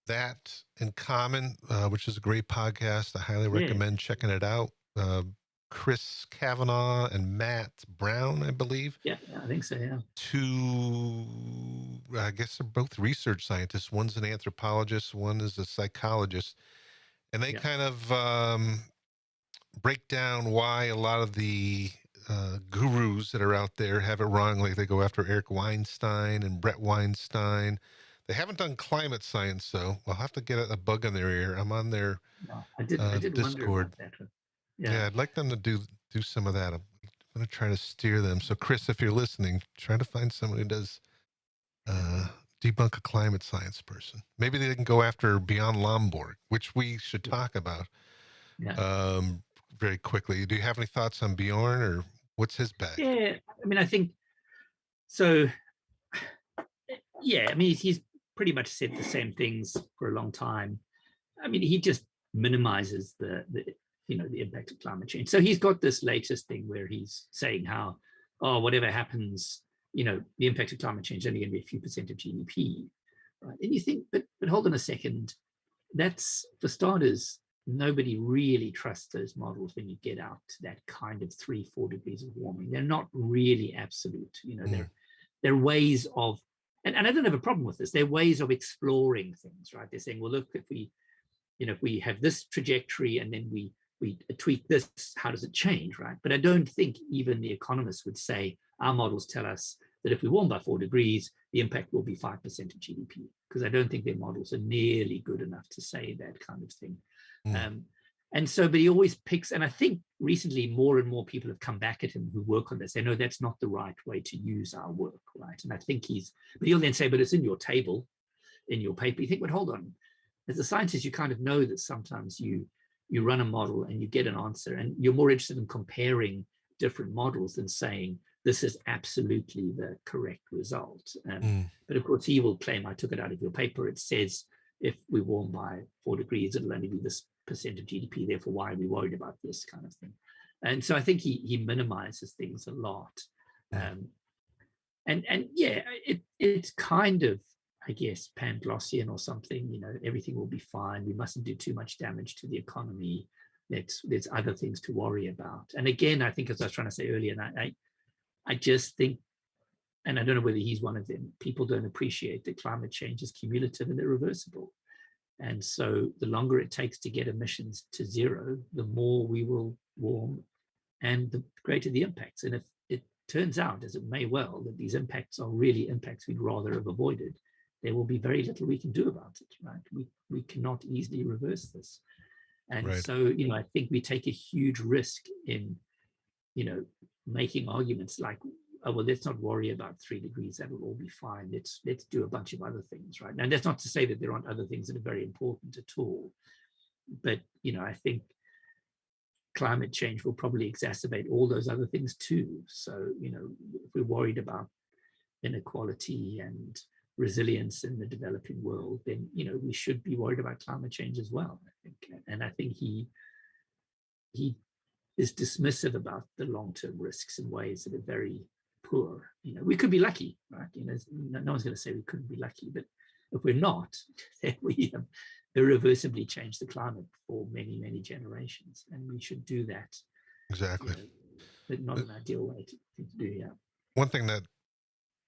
that in common, which is a great podcast. I highly recommend checking it out. Chris Kavanaugh and Matt Brown, I believe. Yeah, I think so, yeah. I guess they're both research scientists. One's an anthropologist, one is a psychologist. And they kind of break down why a lot of the gurus that are out there have it wrong. Like they go after Eric Weinstein and Brett Weinstein. They haven't done climate science, though. I'll have to get a bug in their ear. I'm on their I did Discord. Wonder about that. Yeah, I'd like them to do some of that. I'm going to try to steer them. So, Chris, if you're listening, try to find someone who does debunk a climate science person. Maybe they can go after Bjorn Lomborg, which we should talk about very quickly. Do you have any thoughts on Bjorn, or what's his bag? Yeah, I mean, I think so. Yeah, I mean, he's pretty much said the same things for a long time. I mean, he just minimizes the impact of climate change. So he's got this latest thing where he's saying how, whatever happens, the impact of climate change is only going to be a few percent of GDP, right? And you think, but hold on a second, that's, for starters, nobody really trusts those models when you get out to that kind of 3-4 degrees of warming. They're not really absolute. They're ways of, and I don't have a problem with this. They're ways of exploring things, right? They're saying, well, look, if we have this trajectory and then we tweak this, how does it change, right? But I don't think even the economists would say our models tell us that if we warm by 4 degrees, the impact will be 5% of GDP, because I don't think their models are nearly good enough to say that kind of thing. And so, but he always picks, and I think recently more and more people have come back at him who work on this. They know that's not the right way to use our work, right? And I think but he'll then say, but it's in your table, in your paper. You think, but hold on. As a scientist, you kind of know that sometimes you run a model and you get an answer, and you're more interested in comparing different models than saying, this is absolutely the correct result. But of course, he will claim, I took it out of your paper. It says, if we warm by 4 degrees, it'll only be this percent of GDP. Therefore, why are we worried about this kind of thing? And so I think he minimizes things a lot. And yeah, it's kind of, I guess, Panglossian or something. You know, everything will be fine. We mustn't do too much damage to the economy. There's other things to worry about. And again, I think, as I was trying to say earlier, and I just think, and I don't know whether he's one of them, people don't appreciate that climate change is cumulative and irreversible. And so the longer it takes to get emissions to zero, the more we will warm and the greater the impacts. And if it turns out, as it may well, that these impacts are really impacts we'd rather have avoided, there will be very little we can do about it, right? We cannot easily reverse this. And so, you know, I think we take a huge risk in, you know, making arguments like, oh, well, let's not worry about 3 degrees, that will all be fine. Let's do a bunch of other things, right? And that's not to say that there aren't other things that are very important at all. But, you know, I think climate change will probably exacerbate all those other things too. So, you know, if we're worried about inequality and resilience in the developing world, then, you know, we should be worried about climate change as well, I think. And I think he is dismissive about the long-term risks in ways that are very poor. You know, we could be lucky, right? You know, no one's going to say we couldn't be lucky, but if we're not, then we have irreversibly changed the climate for many, many generations, and we should do that. Exactly. You know, but not an ideal way to do. Yeah. One thing that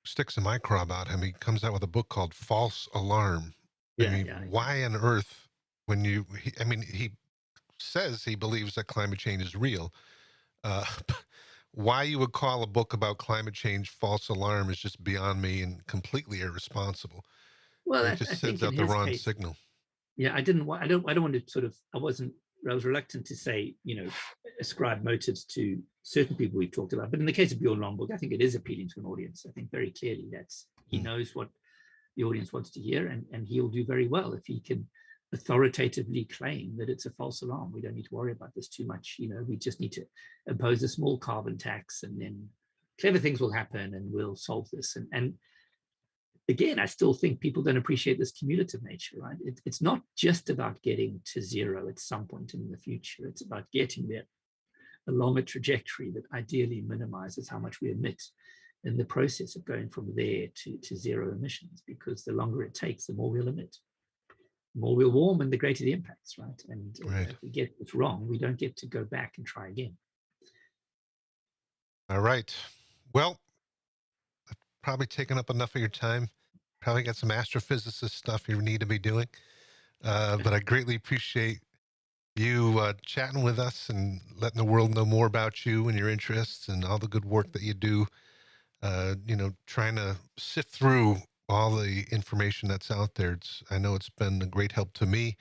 sticks in my craw about him, he comes out with a book called False Alarm. Why on earth, when he says he believes that climate change is real, why you would call a book about climate change False Alarm is just beyond me and completely irresponsible. Well, it just sends out the wrong signal. Yeah, I don't want to sort of, I was reluctant to say, you know, ascribe motives to certain people we've talked about. But in the case of Bjorn Lomborg, I think it is appealing to an audience. I think very clearly he knows what the audience wants to hear, and he'll do very well if he can authoritatively claim that it's a false alarm. We don't need to worry about this too much. You know, we just need to impose a small carbon tax, and then clever things will happen, and we'll solve this. And again, I still think people don't appreciate this cumulative nature, right? It's not just about getting to zero at some point in the future. It's about getting there along a trajectory that ideally minimizes how much we emit in the process of going from there to zero emissions, because the longer it takes, the more we'll emit. The more we'll warm and the greater the impacts, right? And if we get it wrong, we don't get to go back and try again. All right. Well, I've probably taken up enough of your time. Probably got some astrophysicist stuff you need to be doing. But I greatly appreciate you chatting with us and letting the world know more about you and your interests and all the good work that you do. You know, trying to sift through all the information that's out there. I know it's been a great help to me.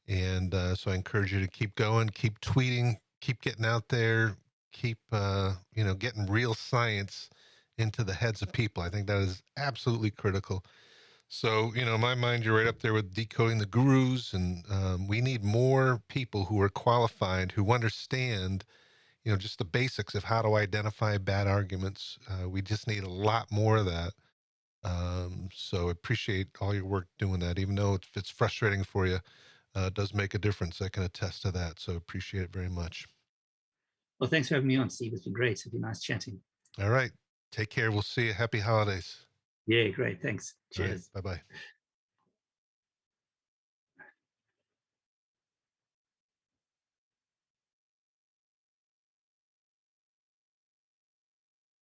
And so I encourage you to keep going, keep tweeting, keep getting out there, keep, you know, getting real science into the heads of people. I think that is absolutely critical. So, you know, in my mind, you're right up there with decoding the gurus, and we need more people who are qualified, who understand, you know, just the basics of how to identify bad arguments. We just need a lot more of that. So I appreciate all your work doing that, even though it's frustrating for you. It does make a difference. I can attest to that. So appreciate it very much. Well, thanks for having me on, Steve. It's been great. It's been nice chatting. All right. Take care. We'll see you. Happy holidays. Yeah, great. Thanks. Cheers. Right. Bye-bye.